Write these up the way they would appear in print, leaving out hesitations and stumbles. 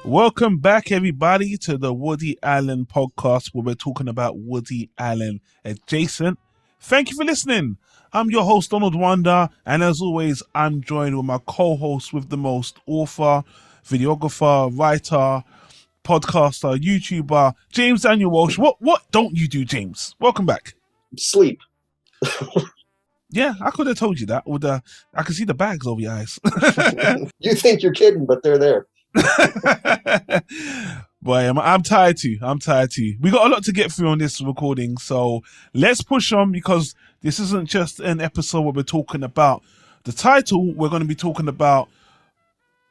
Welcome back, everybody, to the Woody Allen podcast where we're talking about Woody Allen adjacent. Thank you for listening. I'm your host, Donald Wonder, and as always, I'm joined with my co-host with the most, author, videographer, writer, podcaster, YouTuber, James Daniel Walsh. What don't you do, James? Welcome back. Sleep. Yeah, I could have told you that. I can see the bags over your eyes. You think you're kidding, but they're there. Boy, I'm tired too. We got a lot to get through on this recording, so let's push on because this isn't just an episode where we're talking about the title. We're going to be talking about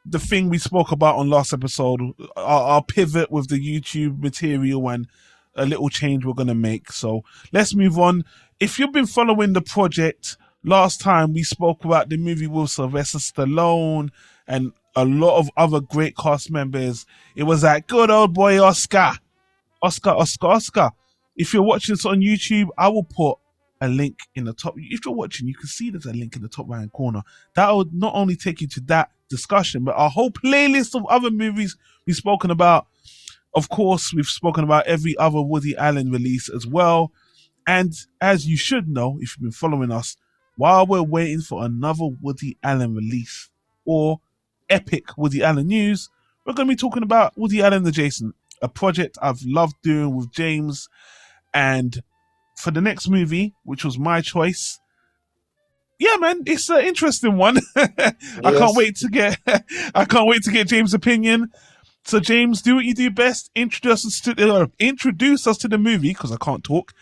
the thing we spoke about on last episode, our pivot with the YouTube material and a little change we're going to make. So let's move on. If you've been following the project, last time we spoke about the movie with Sylvester Stallone and a lot of other great cast members. It was that good old boy Oscar. If you're watching this on YouTube, I will put a link in the top. If you're watching, you can see there's a link in the top right hand corner. That will not only take you to that discussion, but our whole playlist of other movies we've spoken about. Of course, we've spoken about every other Woody Allen release as well. And as you should know, if you've been following us, while we're waiting for another Woody Allen release or epic Woody Allen news, we're going to be talking about Woody Allen Adjacent, a project I've loved doing with James. And for the next movie, which was my choice, yeah, man, it's an interesting one. Yes. I can't wait to get James' opinion. So, James, do what you do best. Introduce us to the movie, because I can't talk,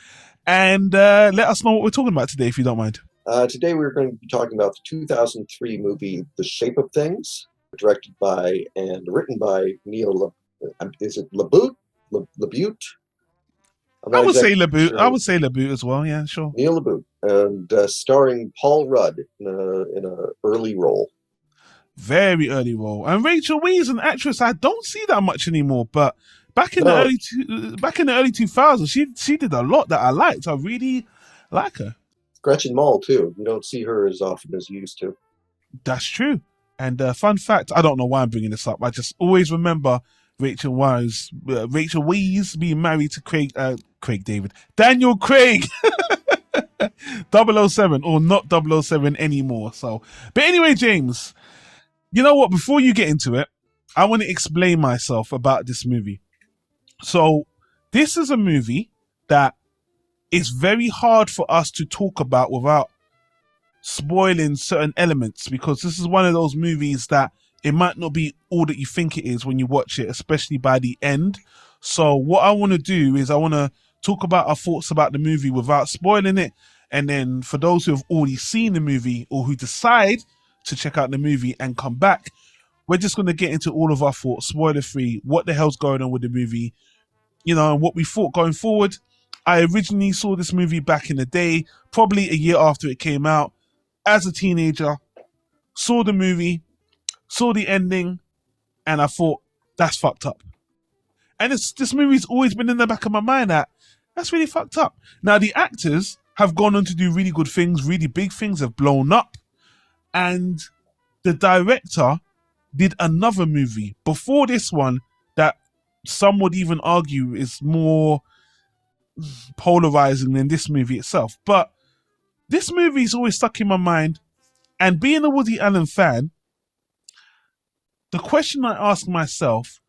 and let us know what we're talking about today, if you don't mind. Today we're going to be talking about the 2003 movie The Shape of Things, directed by and written by Neil. Is it LaBute? LaBute? I would say LaBute. Sure. I would say LaBute as well. Yeah, sure. Neil LaBute, and starring Paul Rudd in an early role. Very early role. And Rachel Weisz, an actress I don't see that much anymore, but back in the early 2000s, she did a lot that I liked. I really like her. Gretchen Mol too. You don't see her as often as you used to. That's true. And fun fact, I don't know why I'm bringing this up. I just always remember Rachel Weisz being married to Daniel Craig. 007, or not 007 anymore. So, but anyway, James, you know what? Before you get into it, I want to explain myself about this movie. So, this is a movie that is very hard for us to talk about without spoiling certain elements, because this is one of those movies that it might not be all that you think it is when you watch it, especially by the end. So what I want to do is I want to talk about our thoughts about the movie without spoiling it. And then for those who have already seen the movie or who decide to check out the movie and come back, we're just going to get into all of our thoughts, spoiler free, what the hell's going on with the movie, and what we thought going forward. I originally saw this movie back in the day, probably a year after it came out, as a teenager, saw the movie, saw the ending, and I thought, that's fucked up. And this movie's always been in the back of my mind that's really fucked up. Now, the actors have gone on to do really good things, really big things, have blown up. And the director did another movie before this one that some would even argue is more polarizing than this movie itself. But this movie's always stuck in my mind. And being a Woody Allen fan, the question I ask myself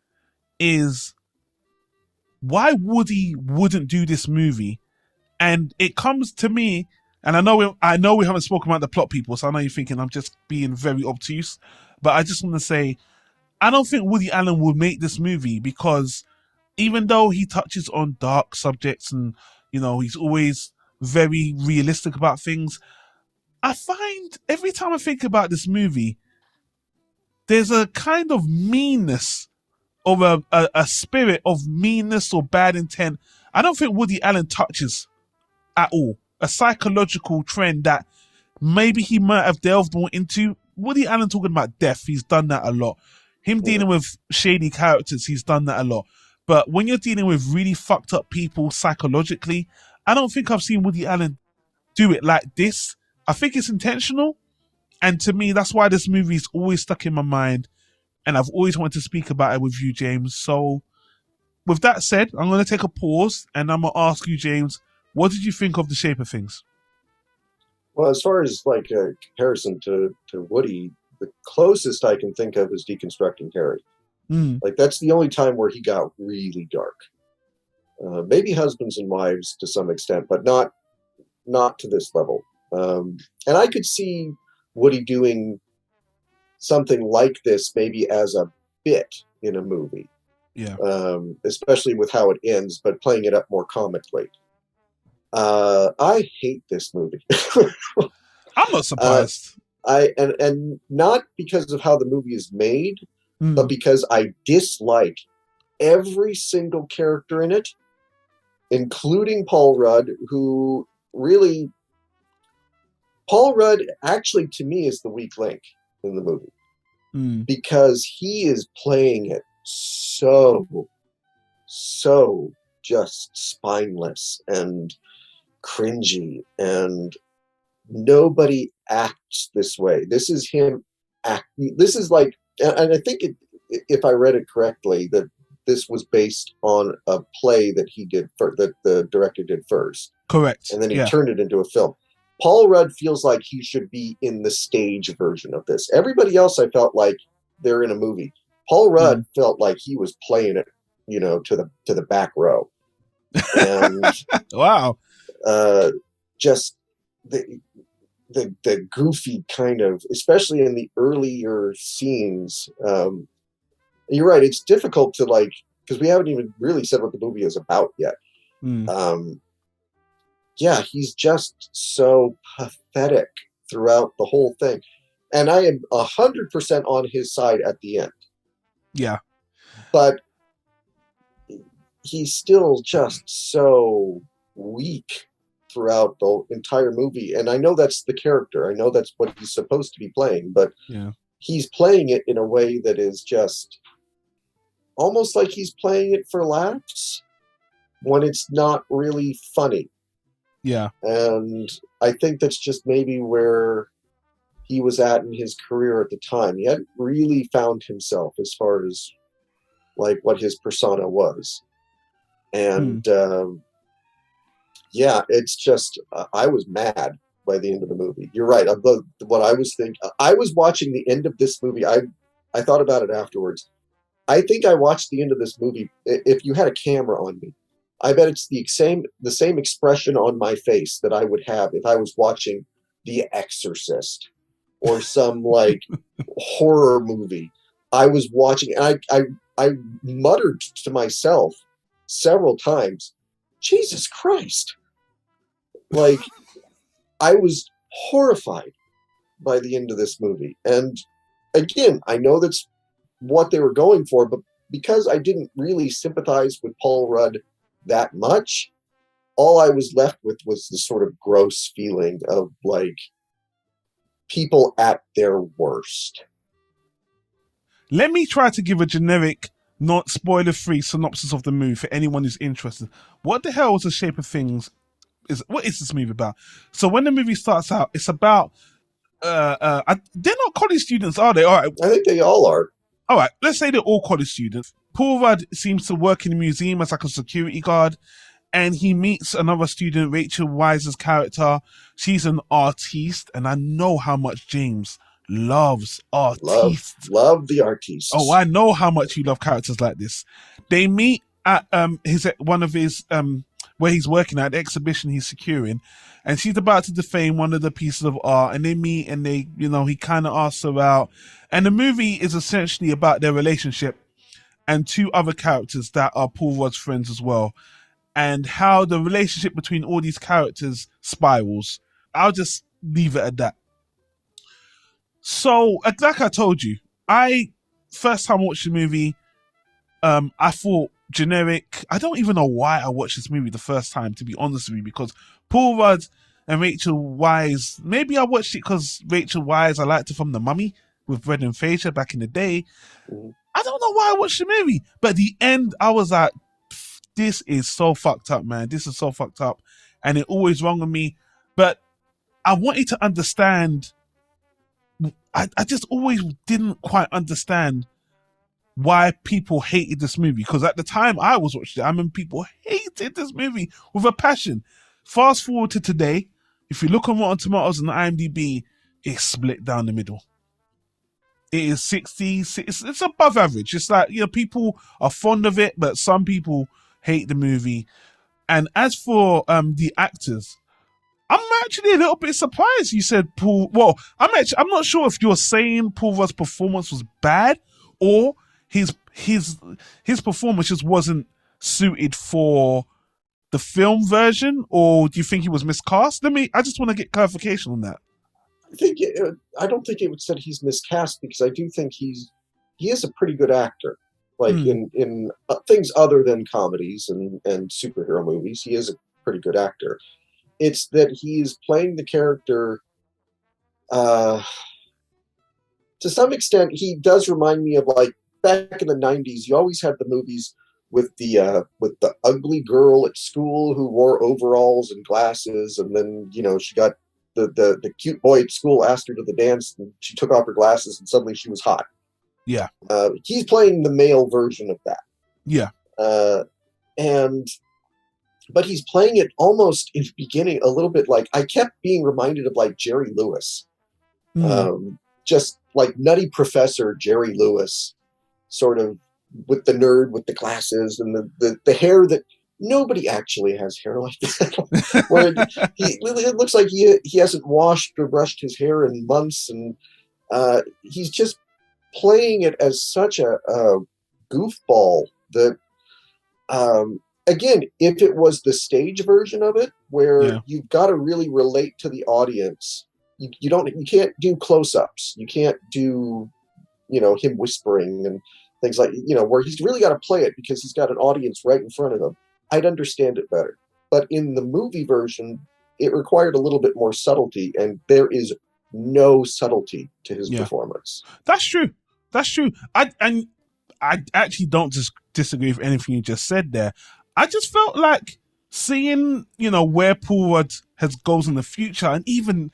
is why Woody wouldn't do this movie. And it comes to me, and I know we haven't spoken about the plot, people, so I know you're thinking I'm just being very obtuse, but I just want to say, I don't think Woody Allen would make this movie, because even though he touches on dark subjects and, he's always very realistic about things, I find every time I think about this movie, there's a kind of meanness, or a spirit of meanness or bad intent. I don't think Woody Allen touches at all. A psychological trend that maybe he might have delved more into. Woody Allen talking about death, he's done that a lot. Him dealing with shady characters, he's done that a lot. But when you're dealing with really fucked up people psychologically, I don't think I've seen Woody Allen do it like this. I think it's intentional. And to me, that's why this movie is always stuck in my mind. and I've always wanted to speak about it with you, James. So, with that said, I'm going to take a pause and I'm going to ask you, James, what did you think of The Shape of Things? Well, as far as like a comparison to Woody, the closest I can think of is Deconstructing Harry. Like that's the only time where he got really dark. Maybe Husbands and Wives to some extent, but not to this level. And I could see Woody doing something like this maybe as a bit in a movie. Yeah. Especially with how it ends, but playing it up more comically. I hate this movie. I'm not surprised. And not because of how the movie is made, but because I dislike every single character in it, including Paul Rudd, who really... Paul Rudd actually, to me, is the weak link in the movie. Because he is playing it so just spineless and cringy, and nobody acts this way. This is him this is like, and I think if I read it correctly, that this was based on a play that he did that the director did first. Correct. And then he turned it into a film. Paul Rudd feels like he should be in the stage version of this. Everybody else, I felt like they're in a movie. Paul Rudd felt like he was playing it, to the back row. And wow. Just the goofy kind of, especially in the earlier scenes. You're right. It's difficult to because we haven't even really said what the movie is about yet. Yeah, he's just so pathetic throughout the whole thing. And I am 100% on his side at the end. Yeah. But he's still just so weak throughout the entire movie. And I know that's the character. I know that's what he's supposed to be playing. But he's playing it in a way that is just almost like he's playing it for laughs when it's not really funny. Yeah. And I think that's just maybe where he was at in his career at the time. He hadn't really found himself as far as what his persona was. And it's just, I was mad by the end of the movie. You're right. What I was thinking, I was watching the end of this movie. I thought about it afterwards. I think I watched the end of this movie. If you had a camera on me, I bet it's the same expression on my face that I would have if I was watching The Exorcist or some horror movie. I was watching, and I muttered to myself several times, Jesus Christ. I was horrified by the end of this movie. And again, I know that's what they were going for, but because I didn't really sympathize with Paul Rudd that much, all I was left with was this sort of gross feeling of people at their worst. Let me try to give a generic, not spoiler-free synopsis of the movie for anyone who's interested. What the hell is The Shape of Things? What is this movie about? So when the movie starts out, it's about they're not college students, are they? All right. I think they all are. All right, let's say they're all college students. Paul Rudd seems to work in a museum as a security guard, and he meets another student, Rachel Weisz's character. She's an artiste, and I know how much James loves artistes. Love the artistes. Oh, I know how much you love characters like this. They meet at one of his where he's working at the exhibition he's securing, and she's about to defame one of the pieces of art, and they meet, and he kind of asks her out, and the movie is essentially about their relationship and two other characters that are Paul Rudd's friends as well, and how the relationship between all these characters spirals. I'll just leave it at that. So, like I told you, first time I watched the movie, I thought generic. I don't even know why I watched this movie the first time, to be honest with you, because Paul Rudd and Rachel Weisz, maybe I watched it because Rachel Weisz, I liked her from The Mummy with Brendan Fraser back in the day. I don't know why I watched the movie, but at the end, I was like, this is so fucked up, man. This is so fucked up. And it always wrong with me. But I wanted to understand. I just always didn't quite understand why people hated this movie. Because at the time I was watching it, I mean, people hated this movie with a passion. Fast forward to today, if you look on Rotten Tomatoes and IMDb, it's split down the middle. It is 60, it's above average. It's like, people are fond of it, but some people hate the movie. And as for the actors, I'm actually a little bit surprised you said Paul. Well, I'm not sure if you're saying Paul Rudd's performance was bad or his performance just wasn't suited for the film version, or do you think he was miscast? I just want to get clarification on that. I don't think it would said he's miscast, because I do think he is a pretty good actor. Like in things other than comedies and superhero movies, he is a pretty good actor. It's that he's playing the character. To some extent, he does remind me of, like, back in the '90s. You always had the movies with the ugly girl at school who wore overalls and glasses, and then she got the cute boy at school asked her to the dance, and she took off her glasses, and suddenly she was hot. Yeah. He's playing the male version of that. Yeah. But he's playing it almost in the beginning a little bit like, I kept being reminded of, like, Jerry Lewis. Just like Nutty Professor Jerry Lewis, sort of, with the nerd with the glasses and the hair that nobody actually has hair like that. Where it looks like he hasn't washed or brushed his hair in months, and he's just playing it as such a goofball that, again, if it was the stage version of it, where you've got to really relate to the audience, you can't do close-ups, you can't do him whispering and things like, where he's really got to play it because he's got an audience right in front of him, I'd understand it better. But in the movie version, it required a little bit more subtlety, and there is no subtlety to his performance. That's true. I actually don't disagree with anything you just said there. I just felt like seeing, where Paul Rudd goes in the future, and even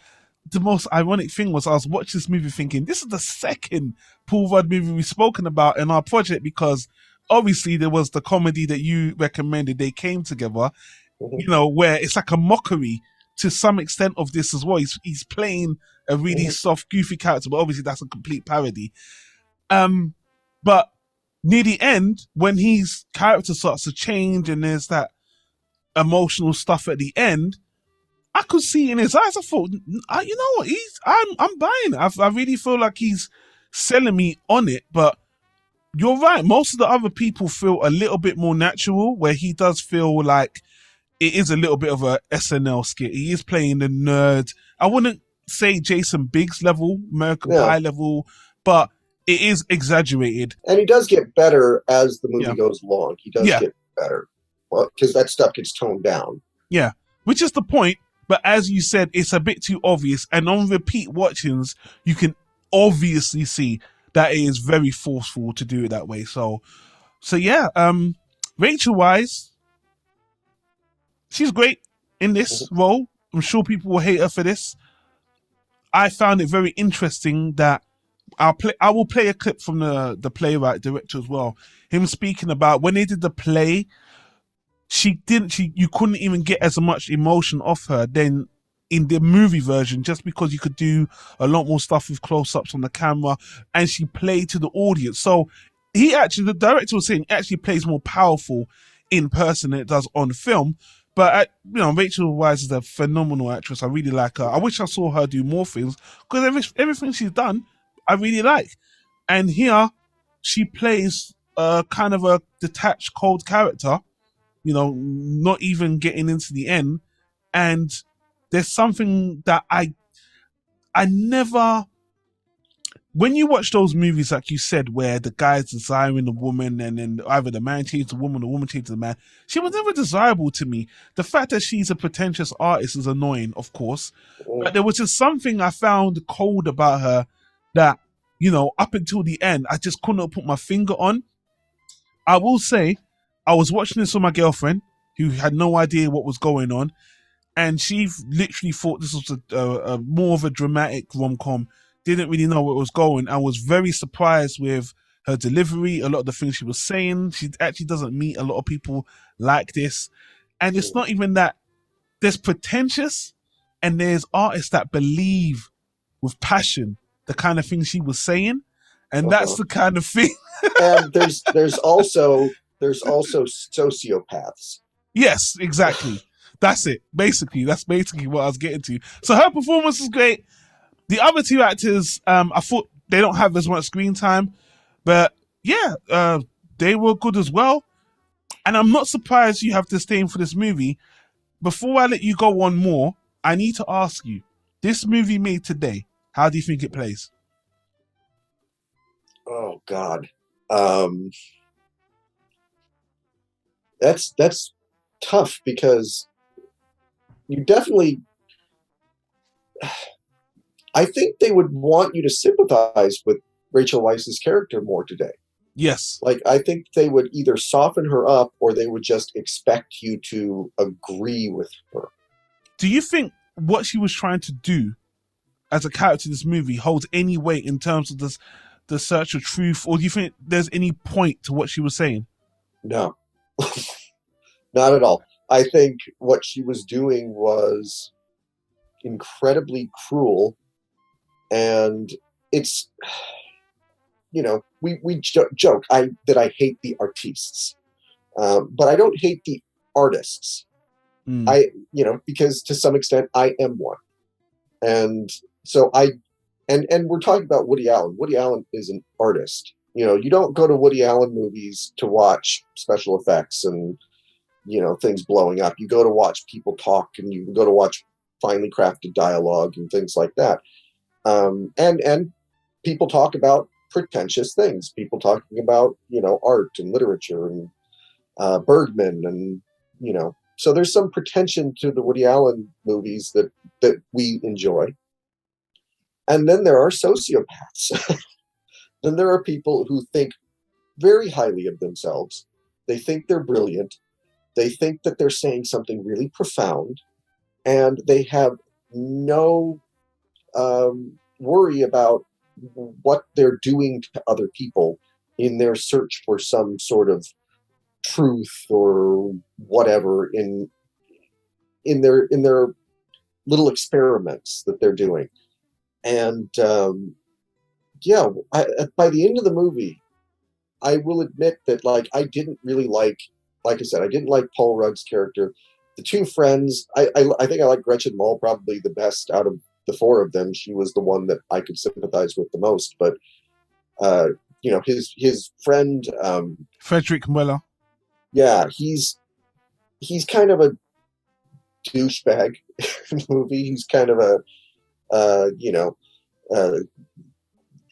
the most ironic thing was I was watching this movie thinking, this is the second Paul Rudd movie we've spoken about in our project, because obviously there was the comedy that you recommended, They Came Together, where it's like a mockery to some extent of this as well. He's playing a really soft, goofy character, but obviously that's a complete parody. But near the end, when his character starts to change and there's that emotional stuff at the end, I could see in his eyes, I thought, you know what, I'm buying it. I really feel like he's selling me on it. But you're right, most of the other people feel a little bit more natural, where he does feel like it is a little bit of a SNL skit. He is playing the nerd. I wouldn't say Jason Biggs level, American Pie level, but it is exaggerated. And he does get better as the movie goes along. He does get better. Well, because that stuff gets toned down. Yeah, which is the point. But as you said, it's a bit too obvious. And on repeat watchings, you can obviously see that it is very forceful to do it that way. So yeah, Rachel Weisz, she's great in this role. I'm sure people will hate her for this. I found it very interesting that I will play a clip from the playwright director as well. Him speaking about when they did the play, you couldn't even get as much emotion off her than in the movie version, just because you could do a lot more stuff with close-ups on the camera, and she played to the audience. So the director was saying, actually plays more powerful in person than it does on film. But Rachel Weisz is a phenomenal actress. I really like her. I wish I saw her do more things, because everything she's done, I really like. And here, she plays kind of a detached, cold character, not even getting into the end. And there's something that I never, when you watch those movies, like you said, where the guy's desiring the woman and then either the man changes the woman changes the man, she was never desirable to me. The fact that she's a pretentious artist is annoying, of course, but there was just something I found cold about her that, up until the end, I just couldn't put my finger on. I will say, I was watching this with my girlfriend, who had no idea what was going on, and she literally thought this was a more of a dramatic rom-com, didn't really know what was going. I was very surprised with her delivery, a lot of the things she was saying. She actually doesn't meet a lot of people like this. And it's not even that. There's pretentious and there's artists that believe with passion the kind of things she was saying. And that's the kind of thing. And there's also sociopaths. Yes, exactly. That's it. That's basically what I was getting to. So her performance is great. The other two actors, I thought they don't have as much screen time, but yeah, they were good as well. And I'm not surprised you have to stay in for this movie. Before I let you go on more, I need to ask you, this movie made today, how do you think it plays? Oh God. That's tough because you definitely, I think they would want you to sympathize with Rachel Weisz's character more today. Yes. Like, I think they would either soften her up or they would just expect you to agree with her. Do you think what she was trying to do as a character in this movie holds any weight in terms of the search of truth, or do you think there's any point to what she was saying? No, not at all. I think what she was doing was incredibly cruel, and it's, we joke that I hate the artists, but I don't hate the artists. Because to some extent I am one, and so and we're talking about Woody Allen. Woody Allen is an artist. You don't go to Woody Allen movies to watch special effects and things blowing up. You go to watch people talk, and you go to watch finely crafted dialogue and things like that. And people talk about pretentious things. People talking about art and literature and Bergman and So there's some pretension to the Woody Allen movies that we enjoy. And then there are sociopaths. Then there are people who think very highly of themselves. They think they're brilliant. They think that they're saying something really profound. And they have no worry about what they're doing to other people in their search for some sort of truth or whatever in their little experiments that they're doing. And by the end of the movie, I will admit that I didn't really like I said, I didn't like Paul Rudd's character. The two friends, I think I like Gretchen Mol probably the best out of the four of them. She was the one that I could sympathize with the most. But his friend Frederick Muller. Yeah, he's kind of a douchebag in the movie. He's kind of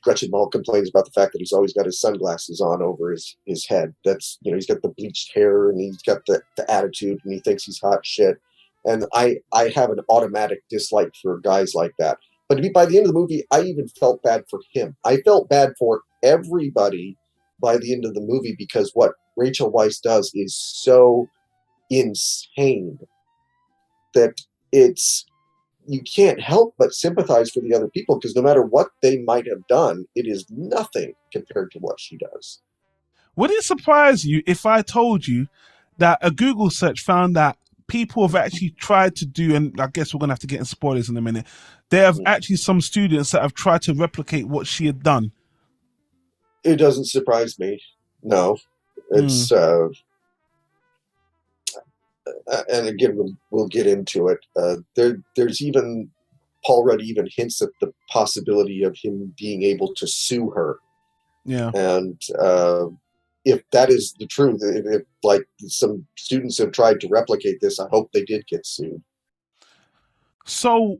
Gretchen Mol complains about the fact that he's always got his sunglasses on over his head. That's, he's got the bleached hair and he's got the attitude and he thinks he's hot shit. And I have an automatic dislike for guys like that. But by the end of the movie, I even felt bad for him. I felt bad for everybody by the end of the movie because what Rachel Weisz does is so insane that you can't help but sympathize for the other people because no matter what they might have done, it is nothing compared to what she does. Would it surprise you if I told you that a Google search found that people have actually tried to do, and I guess we're going to have to get in spoilers in a minute, there have actually some students that have tried to replicate what she had done? It doesn't surprise me. No. It's and again we'll get into it. There's even Paul Rudd even hints at the possibility of him being able to sue her. Yeah. And if that is the truth, if some students have tried to replicate this, I hope they did get sued. So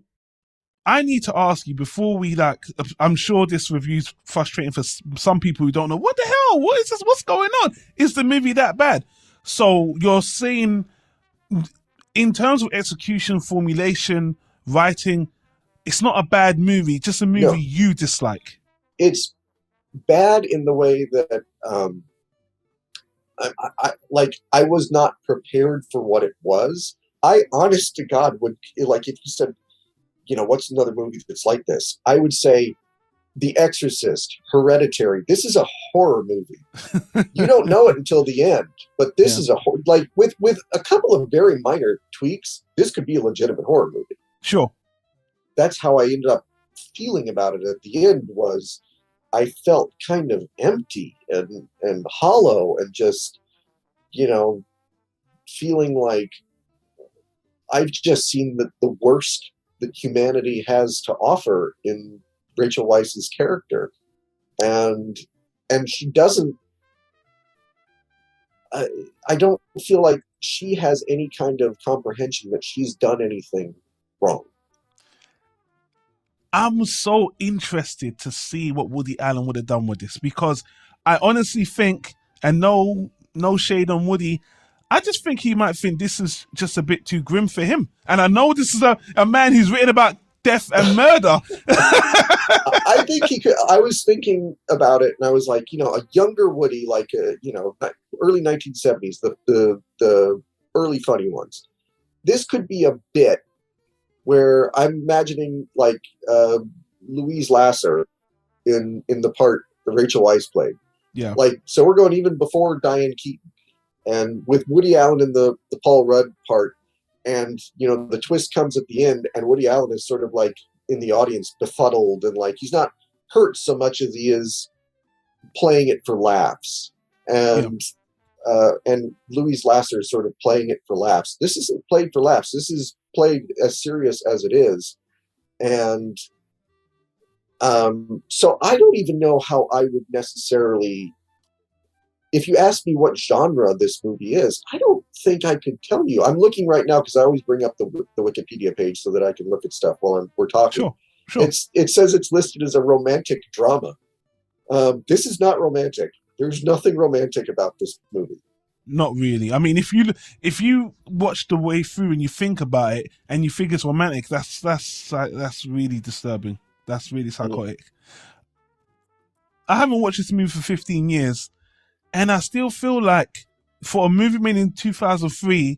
I need to ask you before we I'm sure this review's frustrating for some people who don't know what the hell, what is this? What's going on? Is the movie that bad? So you're saying in terms of execution, formulation, writing, it's not a bad movie, just a movie you dislike. It's bad in the way that I was not prepared for what it was. I, honest to God, would if you said, what's another movie that's like this? I would say The Exorcist, Hereditary. This is a horror movie. You don't know it until the end, but this Yeah. is like with a couple of very minor tweaks, this could be a legitimate horror movie. Sure. That's how I ended up feeling about it at the end. Was I felt kind of empty and hollow and just, feeling like I've just seen the worst that humanity has to offer in Rachel Weisz's character, and she doesn't. I don't feel like she has any kind of comprehension that she's done anything wrong. I'm so interested to see what Woody Allen would have done with this, because I honestly think, and no shade on Woody, I just think he might think this is just a bit too grim for him. And I know this is a man who's written about death and murder. I think he could. I was thinking about it, and I was like, a younger Woody, like early 1970s, the early funny ones. This could be a bit where I'm imagining like Louise Lasser in the part that Rachel Weisz played. Yeah. Like, so we're going even before Diane Keaton, and with Woody Allen in the Paul Rudd part, and the twist comes at the end, and Woody Allen is sort of like in the audience, befuddled, and like he's not hurt so much as he is playing it for laughs, and Louise Lasser is sort of playing it for laughs. This isn't played for laughs. This is played as serious as it is, and so I don't even know how I would necessarily. If you ask me what genre this movie is, I don't think I could tell you. I'm looking right now because I always bring up the Wikipedia page so that I can look at stuff while we're talking. Sure. It says it's listed as a romantic drama. This is not romantic. There's nothing romantic about this movie. Not really. I mean, if you watch the way through and you think about it and you think it's romantic, that's really disturbing. That's really psychotic. I haven't watched this movie for 15 years, and I still feel like for a movie made in 2003,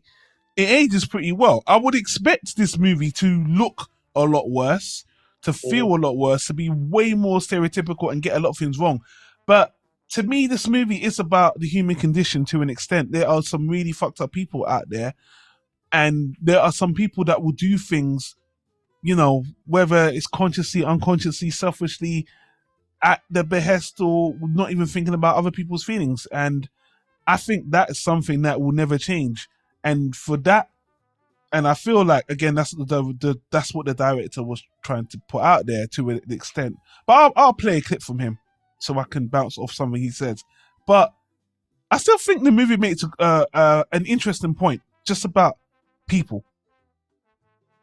it ages pretty well. I would expect this movie to look a lot worse, to feel a lot worse, to be way more stereotypical and get a lot of things wrong. But to me, this movie is about the human condition to an extent. There are some really fucked up people out there, and there are some people that will do things, whether it's consciously, unconsciously, selfishly, at the behest or not even thinking about other people's feelings. And I think that is something that will never change. And for that, and I feel like, again, that's that's what the director was trying to put out there to an extent. But I'll play a clip from him so I can bounce off something he says. But I still think the movie makes an interesting point just about people.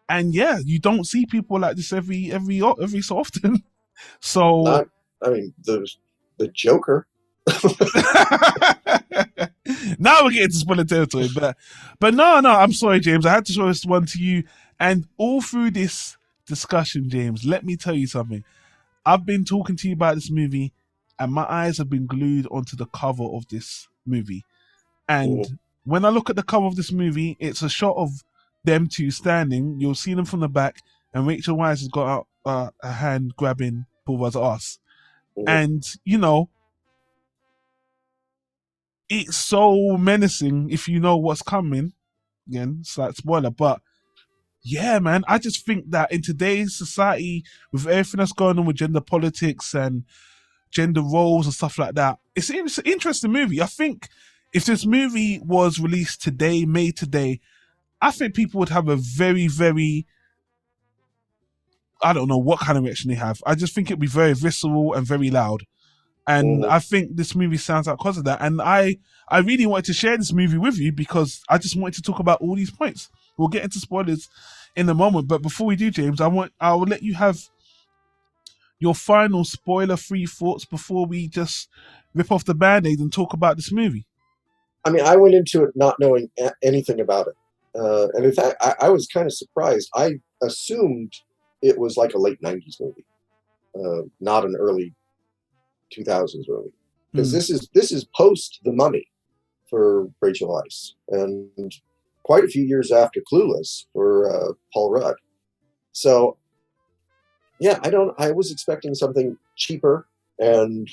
And yeah, you don't see people like this every so often. So the Joker. Now we're getting to spoiler territory, but no, I'm sorry, James. I had to show this one to you, and all through this discussion, James, let me tell you something. I've been talking to you about this movie, and my eyes have been glued onto the cover of this movie. And when I look at the cover of this movie, it's a shot of them two standing. You'll see them from the back, and Rachel Weisz has got out a hand grabbing Paul Rudd's ass. And, it's so menacing if you know what's coming. Again, slight spoiler, but yeah, man, I just think that in today's society, with everything that's going on with gender politics and gender roles and stuff like that, it's an interesting movie. I think if this movie was released today, made today, I think people would have a very, very, I don't know what kind of reaction they have. I just think it'd be very visceral and very loud. And I think this movie sounds like because of that. And I really wanted to share this movie with you because I just wanted to talk about all these points. We'll get into spoilers in a moment. But before we do, James, I will let you have your final spoiler-free thoughts before we just rip off the Band-Aid and talk about this movie. I mean, I went into it not knowing anything about it. And in fact, I was kind of surprised. I assumed it was like a late 90s movie, not an early 2000s movie, because this is post The Mummy for Rachel Weisz, and quite a few years after Clueless for Paul Rudd. So yeah, I was expecting something cheaper, and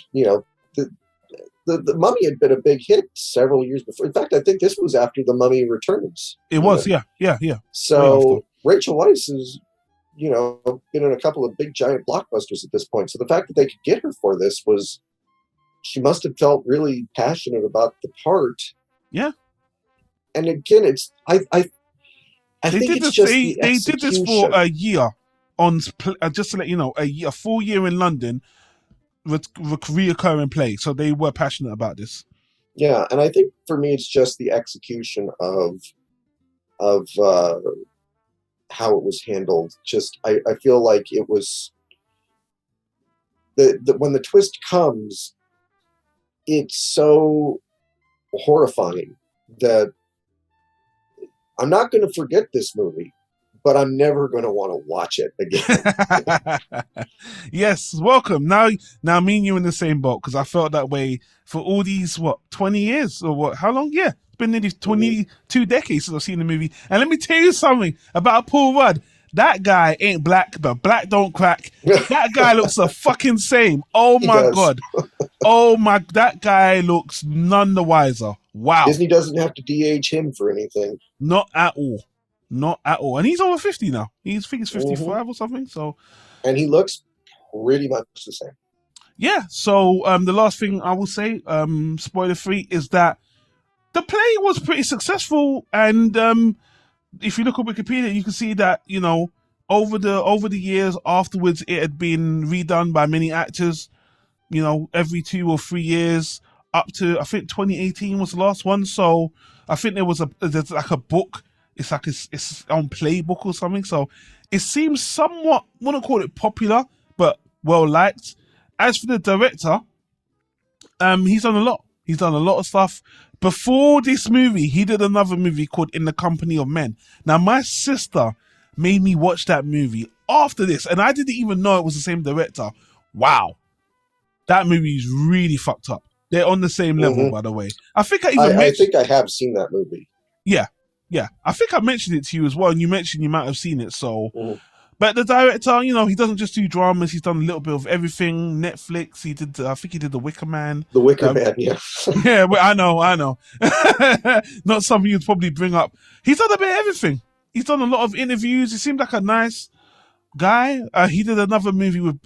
the Mummy had been a big hit several years before. In fact, I think this was after The Mummy Returns. It was, Even yeah. Way after. so, Rachel Weisz is been in a couple of big giant blockbusters at this point. So the fact that they could get her for this was, she must have felt really passionate about the part. Yeah. And again, I They think did it's this. just the They did this for execution. a year just to let you know, a full year in London with reoccurring play. So they were passionate about this. Yeah, and I think for me, it's just the execution of how it was handled. Just I feel like it was when the twist comes, it's so horrifying that I'm not going to forget this movie, but I'm never going to want to watch it again. Yes, welcome. Now, me and you in the same boat, because I felt that way for all these 20 years or what? How long? Yeah, it's been nearly 22 decades since I've seen the movie. And let me tell you something about Paul Rudd. That guy ain't black, but black don't crack. That guy looks the fucking same. Oh He my does. God. That guy looks none the wiser. Wow. Disney doesn't have to de-age him for anything. Not at all. Not at all. And he's over 50 now. I think he's 55 or something. So, and he looks pretty much the same. Yeah. So the last thing I will say, spoiler free, is that the play was pretty successful. And if you look at Wikipedia, you can see that, over the years afterwards, it had been redone by many actors, every 2 or 3 years, up to I think 2018 was the last one. So I think there's like a book. It's like it's on playbook or something. So it seems somewhat, I wouldn't call it popular, but well liked. As for the director, he's done a lot. He's done a lot of stuff. Before this movie, he did another movie called In the Company of Men. Now, my sister made me watch that movie after this, and I didn't even know it was the same director. Wow. That movie is really fucked up. They're on the same level, by the way. I think I think I have seen that movie. Yeah. I think I mentioned it to you as well, and you mentioned you might have seen it. So, but the director, he doesn't just do dramas. He's done a little bit of everything. Netflix. I think he did The Wicker Man. The Wicker Man, yeah. Yeah, well, I know. Not something you'd probably bring up. He's done a bit of everything. He's done a lot of interviews. He seemed like a nice guy. He did another movie with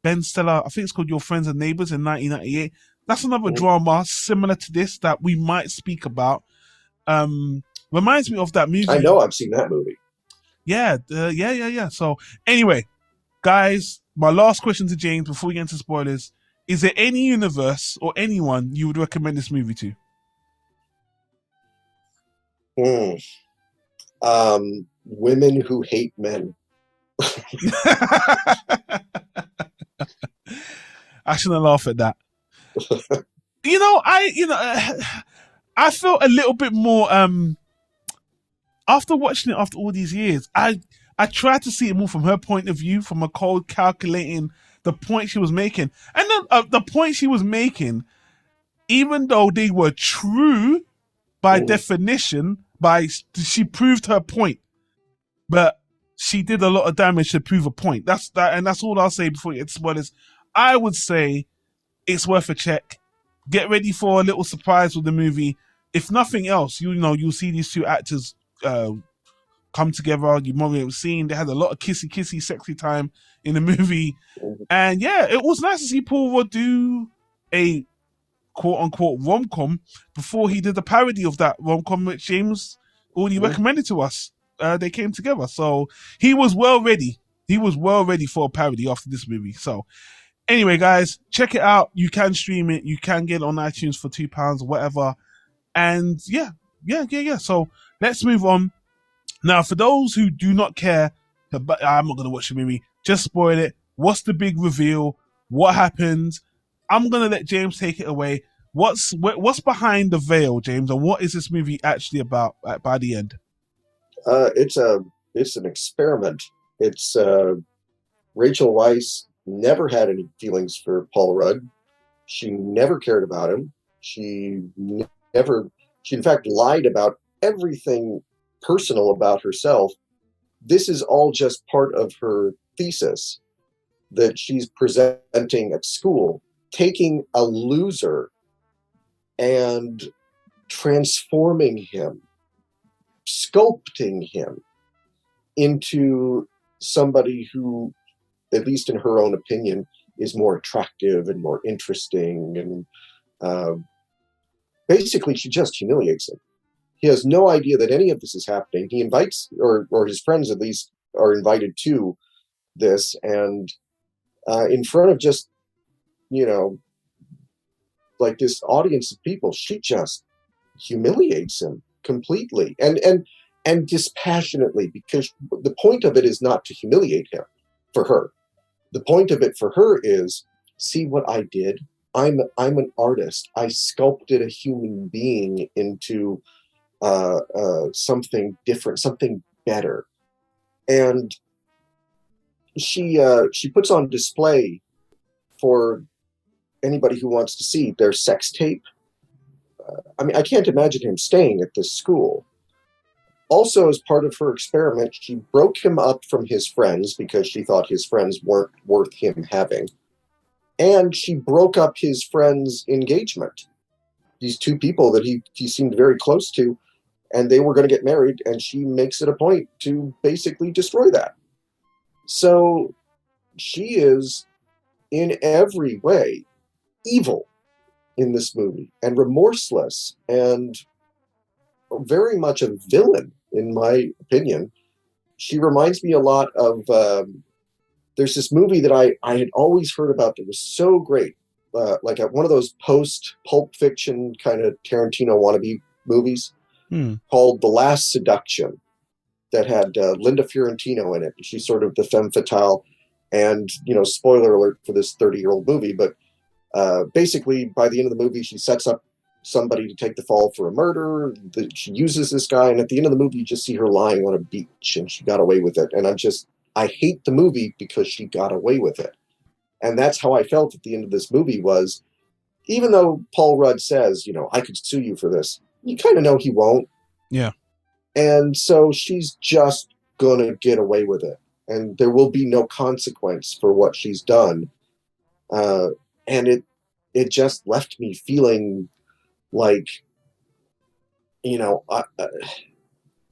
Ben Stiller. I think it's called Your Friends and Neighbors in 1998. That's another drama similar to this that we might speak about. Reminds me of that movie. I know I've seen that movie. Yeah. So anyway, guys, my last question to James before we get into spoilers: is there any universe or anyone you would recommend this movie to? Women who hate men. I shouldn't laugh at that. I felt a little bit more after watching it after all these years. I tried to see it more from her point of view, from a cold calculating the point she was making, and the point she was making, even though they were true by definition, she proved her point, but she did a lot of damage to prove a point. That's all I'll say before you get spoilers. I would say it's worth a check. Get ready for a little surprise with the movie. If nothing else, you'll see these two actors come together. You might have seen they had a lot of kissy, sexy time in the movie. And yeah, it was nice to see Paul Rudd do a quote-unquote rom-com before he did the parody of that rom-com which James already recommended to us. They came together. So he was well ready. He was well ready for a parody after this movie. So anyway, guys, check it out. You can stream it. You can get it on iTunes for £2 or whatever. And yeah. So let's move on. Now, for those who do not care, but I'm not going to watch the movie, just spoil it. What's the big reveal? What happened? I'm going to let James take it away. What's behind the veil, James, and what is this movie actually about by the end? It's an experiment. It's Rachel Weisz never had any feelings for Paul Rudd. She never cared about him. She in fact lied about everything personal about herself. This is all just part of her thesis. that she's presenting at school, taking a loser and transforming him, sculpting him into somebody who, at least in her own opinion, is more attractive and more interesting. And basically, she just humiliates him. He has no idea that any of this is happening. He invites, or his friends at least, are invited to this, and in front of just, like this audience of people, she just humiliates him completely and dispassionately, because the point of it is not to humiliate him for her. The point of it for her is, see what I did? I'm an artist. I sculpted a human being into something different, something better. And she puts on display for anybody who wants to see their sex tape. I mean, I can't imagine him staying at this school. Also, as part of her experiment, she broke him up from his friends because she thought his friends weren't worth him having. And she broke up his friends' engagement. These two people that he seemed very close to, and they were going to get married, and she makes it a point to basically destroy that. So she is, in every way, evil in this movie, and remorseless, and very much a villain, in my opinion. She reminds me a lot of, there's this movie that I had always heard about that was so great, like one of those post-Pulp Fiction kind of Tarantino wannabe movies, called The Last Seduction, that had Linda Fiorentino in it. She's sort of the femme fatale, and, spoiler alert for this 30-year-old movie, but basically, by the end of the movie, she sets up somebody to take the fall for a murder. She uses this guy, and at the end of the movie, you just see her lying on a beach, and she got away with it. And I hate the movie because she got away with it. And that's how I felt at the end of this movie was, even though Paul Rudd says, I could sue you for this, you kind of know he won't. Yeah. And so she's just going to get away with it. And there will be no consequence for what she's done. And it just left me feeling like,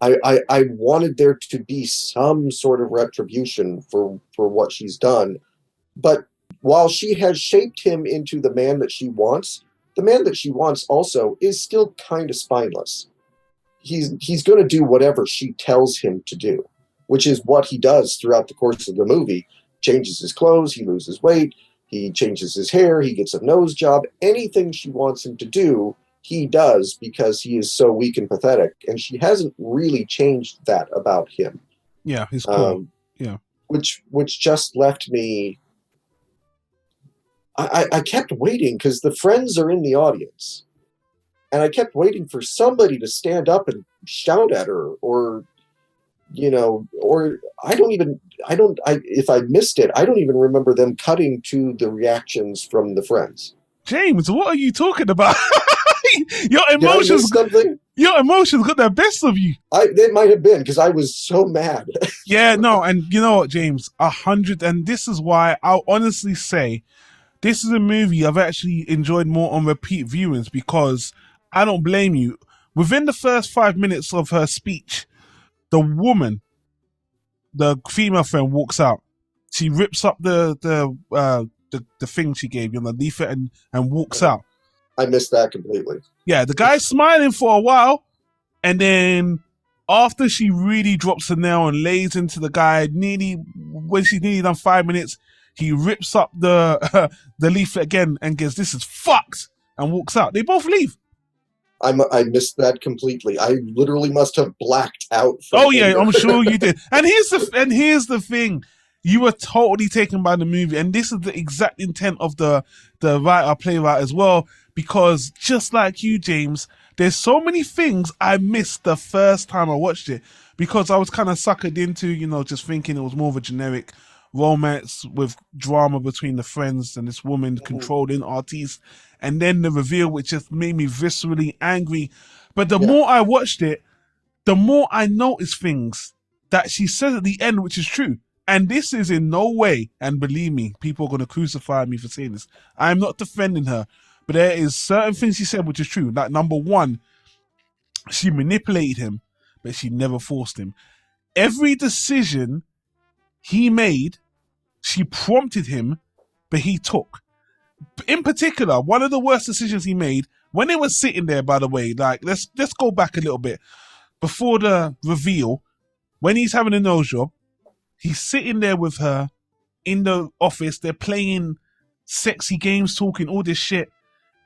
I wanted there to be some sort of retribution for what she's done. But while she has shaped him into the man that she wants, the man that she wants also is still kind of spineless. He's going to do whatever she tells him to do, which is what he does throughout the course of the movie. Changes his clothes, he loses weight, he changes his hair, he gets a nose job. Anything she wants him to do, he does, because he is so weak and pathetic. And she hasn't really changed that about him. Yeah, he's cool. Which just left me... I kept waiting, because the friends are in the audience. And I kept waiting for somebody to stand up and shout at her, or if I missed it, I don't even remember them cutting to the reactions from the friends. James, what are you talking about? Your Did I miss something? Your emotions got the best of you. It might have been, because I was so mad. Yeah, no, and you know what, James? 100, and this is why I'll honestly say this is a movie I've actually enjoyed more on repeat viewings, because I don't blame you. Within the first 5 minutes of her speech, the woman, the female friend, walks out. She rips up the thing she gave you, the leaflet, and walks out. I missed that completely. Yeah, the guy's smiling for a while, and then after she really drops the nail and lays into the guy, when she's nearly done 5 minutes, he rips up the leaflet again and goes, "This is fucked," and walks out. They both leave. I missed that completely. I literally must have blacked out. Oh yeah, I'm sure you did. And here's the thing. You were totally taken by the movie, and this is the exact intent of the playwright as well, because just like you, James, there's so many things I missed the first time I watched it, because I was kind of suckered into, just thinking it was more of a generic romance with drama between the friends and this woman controlling artiste, and then the reveal, which just made me viscerally angry. But the more I watched it, the more I noticed things that she says at the end, which is true. And this is in no way, and believe me, people are going to crucify me for saying this. I'm not defending her, but there is certain things she said which is true. Like, number one, she manipulated him, but she never forced him. Every decision he made, she prompted him, but he took. In particular, one of the worst decisions he made when they were sitting there, by the way, like, let's go back a little bit before the reveal. When he's having a nose job, he's sitting there with her in the office. They're playing sexy games, talking all this shit.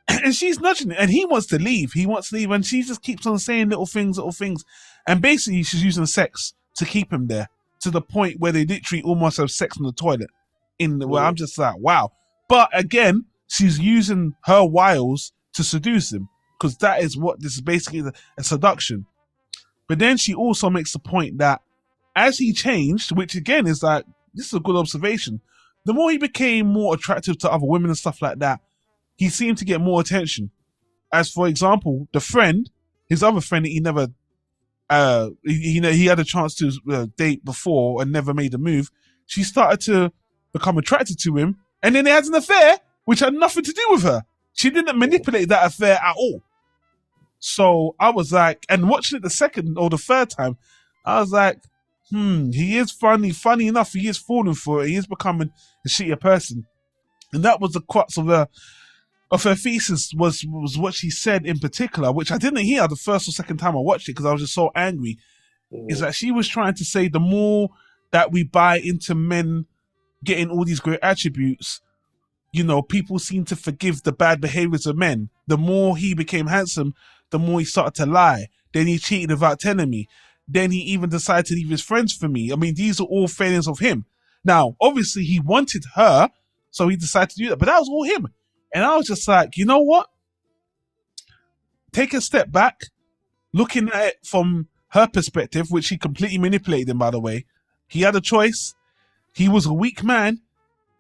And she's nudging it. And he wants to leave. And she just keeps on saying little things. And basically, she's using sex to keep him there, to the point where they literally almost have sex in the toilet. Where I'm just like, wow. But again, she's using her wiles to seduce him, because that is what this is basically, a seduction. But then she also makes the point that as he changed, which again is like, this is a good observation, the more he became more attractive to other women and stuff like that, he seemed to get more attention. As for example, the friend, his other friend that he never, he had a chance to date before and never made a move, she started to become attracted to him, and then they had an affair which had nothing to do with her. She didn't manipulate that affair at all. So I was like, and watching it the second or the third time, I was like, he is funny. Funny enough, he is falling for it. He is becoming a shittier person. And that was the crux of her thesis, was what she said in particular, which I didn't hear the first or second time I watched it because I was just so angry, is that she was trying to say the more that we buy into men getting all these great attributes, you know, people seem to forgive the bad behaviors of men. The more he became handsome, the more he started to lie. Then he cheated without telling me. Then he even decided to leave his friends for me. I mean, these are all failings of him. Now, obviously, he wanted her, so he decided to do that. But that was all him. And I was just like, you know what? Take a step back, looking at it from her perspective, which he completely manipulated him, by the way. He had a choice. He was a weak man,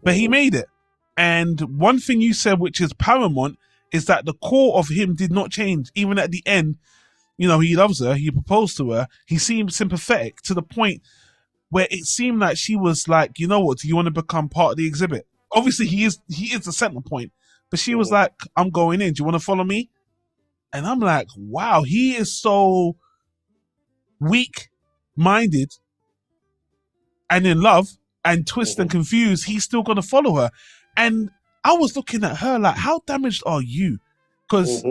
but he made it. And one thing you said, which is paramount, is that the core of him did not change. Even at the end, you know, he loves her, he proposed to her, he seemed sympathetic to the point where it seemed like she was like, you know what, do you want to become part of the exhibit? Obviously, he is the center point, but she was like, I'm going in, do you want to follow me? And I'm like, wow, he is so weak-minded and in love and twist and confused, he's still going to follow her. And I was looking at her like, how damaged are you? Because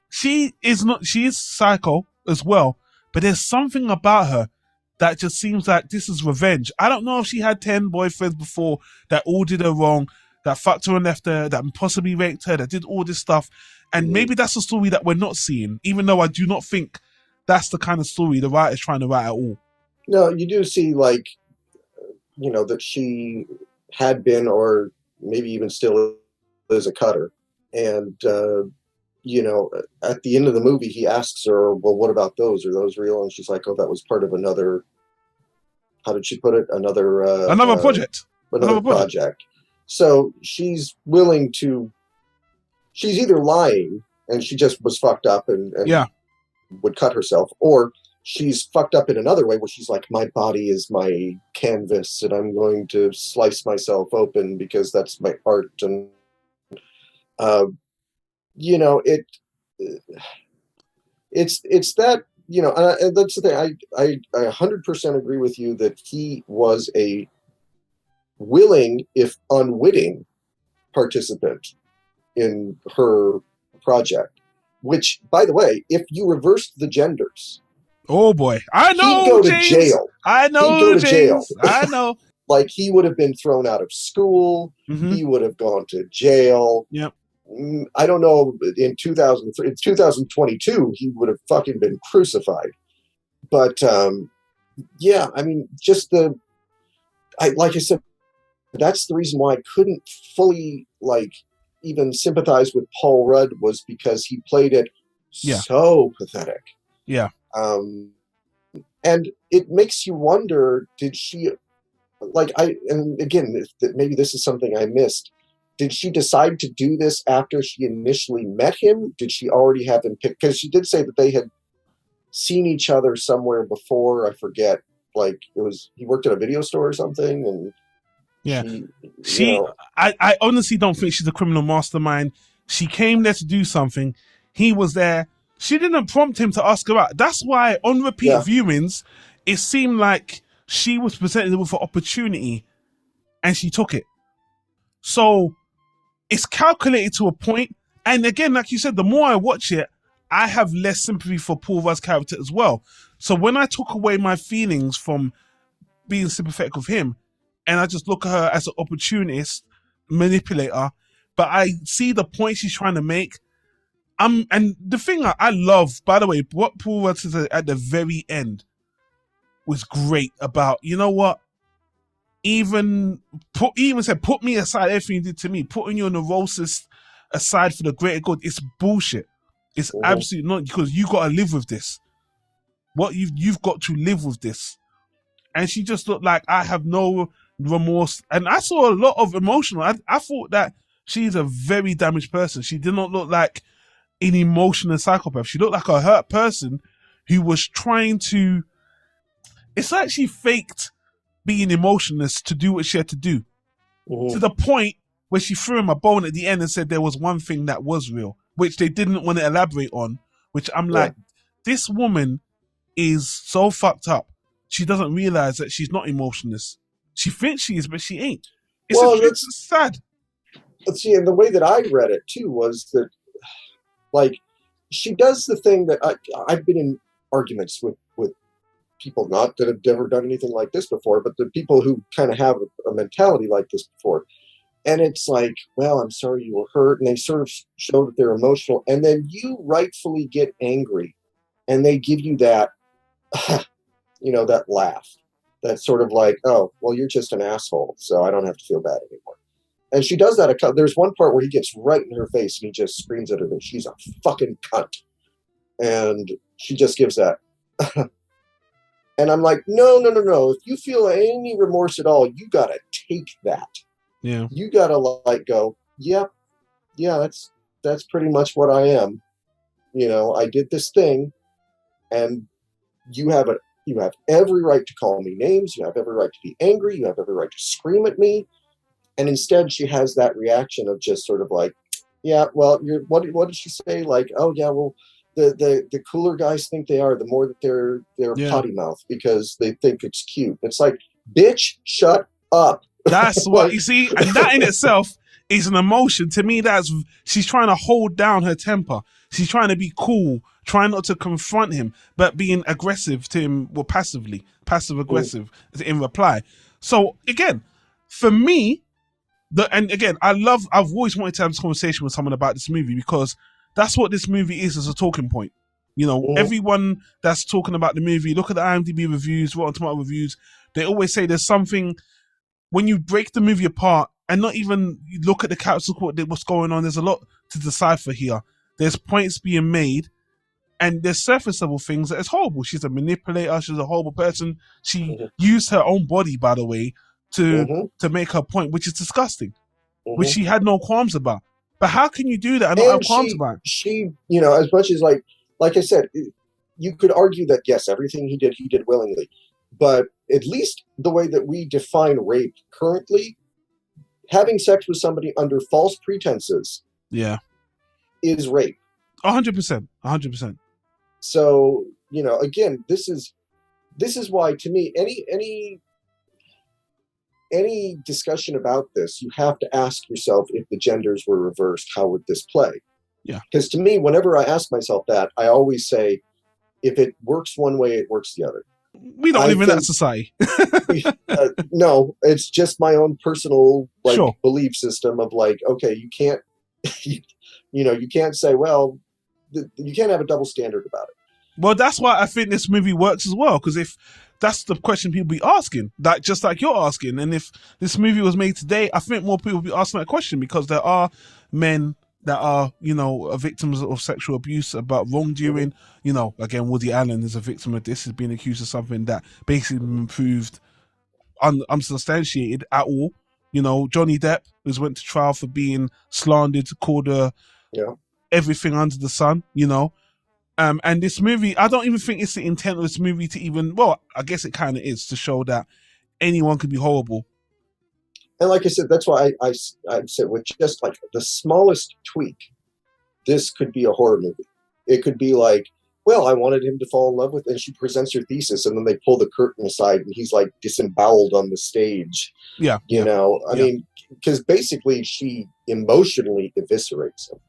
she is psycho as well, but there's something about her that just seems like this is revenge. I don't know if she had 10 boyfriends before that all did her wrong, that fucked her and left her, that possibly raped her, that did all this stuff. And maybe that's a story that we're not seeing, even though I do not think that's the kind of story the writer's trying to write at all. No, you do see, like, you know, that she had been, or maybe even still is, a cutter. And, you know, at the end of the movie, he asks her, well, what about those? Are those real? And she's like, oh, that was part of another, how did she put it? Another project. Another project. So she's willing to, she's either lying and she just was fucked up and would cut herself, or she's fucked up in another way where she's like, my body is my canvas and I'm going to slice myself open because that's my art. And, you know, it's that, you know, and that's the thing. I 100% agree with you that he was a willing, if unwitting, participant in her project, which, by the way, if you reversed the genders, oh boy, I know, he'd go to James. jail. I know, he'd go to James. jail. I know. Like, he would have been thrown out of school. He would have gone to jail. Yep. I don't know, in 2003, in 2022, he would have fucking been crucified. But, yeah, I mean, just like I said, that's the reason why I couldn't fully, like, even sympathize with Paul Rudd, was because he played it so pathetic. Yeah. And it makes you wonder, did she, like, and again, maybe this is something I missed. Did she decide to do this after she initially met him? Did she already have him picked? Because she did say that they had seen each other somewhere before, I forget. like he worked at a video store or something, and Yeah. she I honestly don't think she's a criminal mastermind. She came there to do something. He was there. She didn't prompt him to ask her out. That's why on repeat viewings, it seemed like she was presented with an opportunity and she took it. So it's calculated to a point. And again, like you said, the more I watch it, I have less sympathy for Paul Rudd's character as well. So when I took away my feelings from being sympathetic with him, and I just look at her as an opportunist, manipulator, but I see the point she's trying to make. And the thing I love, by the way, what Paul Rudd said at the very end was great about, you know what? Even said, put me aside, everything you did to me, putting your neurosis aside for the greater good. It's bullshit. It's absolutely not, because you got to live with this. What you've got to live with this. And she just looked like, I have no remorse. And I saw a lot of emotional. I thought that she's a very damaged person. She did not look like an emotional psychopath. She looked like a hurt person who was trying to, it's like she faked being emotionless to do what she had to do. To the point where she threw him a bone at the end and said there was one thing that was real, which they didn't want to elaborate on, which I'm like, this woman is so fucked up. She doesn't realize that she's not emotionless. She thinks she is, but she ain't. It's sad. Let's see, and the way that I read it too was that, like, she does the thing that I've been in arguments with people, not that have never done anything like this before, but the people who kind of have a mentality like this before. And it's like, well, I'm sorry you were hurt, and they sort of show that they're emotional, and then you rightfully get angry, and they give you that. That laugh. That's sort of like, oh, well, you're just an asshole, so I don't have to feel bad anymore. And she does that. There's one part where he gets right in her face and he just screams at her that she's a fucking cunt. And she just gives that. And I'm like, no. If you feel any remorse at all, you got to take that. Yeah. You got to go, yeah, that's pretty much what I am. I did this thing, and you have every right to call me names. You have every right to be angry. You have every right to scream at me. And instead, she has that reaction of just sort of like, yeah, well, what did she say? Like, oh yeah, well, the cooler guys think they are, the more that they're potty mouth because they think it's cute. It's like, bitch, shut up. That's what you see, and that in itself is an emotion. To me, she's trying to hold down her temper. She's trying to be cool, trying not to confront him, but being aggressive to him, well, passive aggressive in reply. So again, for me, I've always wanted to have this conversation with someone about this movie, because that's what this movie is as a talking point. Everyone that's talking about the movie, look at the IMDb reviews, Rotten Tomato reviews, they always say there's something, when you break the movie apart and not even look at the characters, what's going on, there's a lot to decipher here. There's points being made, and there's surface level things that is horrible. She's a manipulator. She's a horrible person. She used her own body, by the way, to make her point, which is disgusting, which she had no qualms about. But how can you do that and not have qualms about? She, as much as like I said, you could argue that yes, everything he did willingly, but at least the way that we define rape currently, having sex with somebody under false pretenses, is rape. 100%. 100%. So, again, this is why, to me, any discussion about this, you have to ask yourself, if the genders were reversed, how would this play? Yeah. Because to me, whenever I ask myself that, I always say, if it works one way, it works the other. We don't live in that society. No, it's just my own personal belief system of like, okay, you can't, you can't say, well, you can't have a double standard about it. Well, that's why I think this movie works as well, because if that's the question people be asking, that just like you're asking, and if this movie was made today, I think more people would be asking that question, because there are men that are, victims of sexual abuse, about wrongdoing. Again, Woody Allen is a victim of this. He's been accused of something that basically been proved unsubstantiated at all. Johnny Depp, who's went to trial for being slandered, called everything under the sun. And this movie, I don't even think it's the intent of this movie to even, well, I guess it kind of is, to show that anyone could be horrible. And like I said, that's why I said with just like the smallest tweak, this could be a horror movie. It could be like, well, I wanted him to fall in love with, and she presents her thesis, and then they pull the curtain aside, and he's like disemboweled on the stage. Yeah. You know, I mean, because basically she emotionally eviscerates him.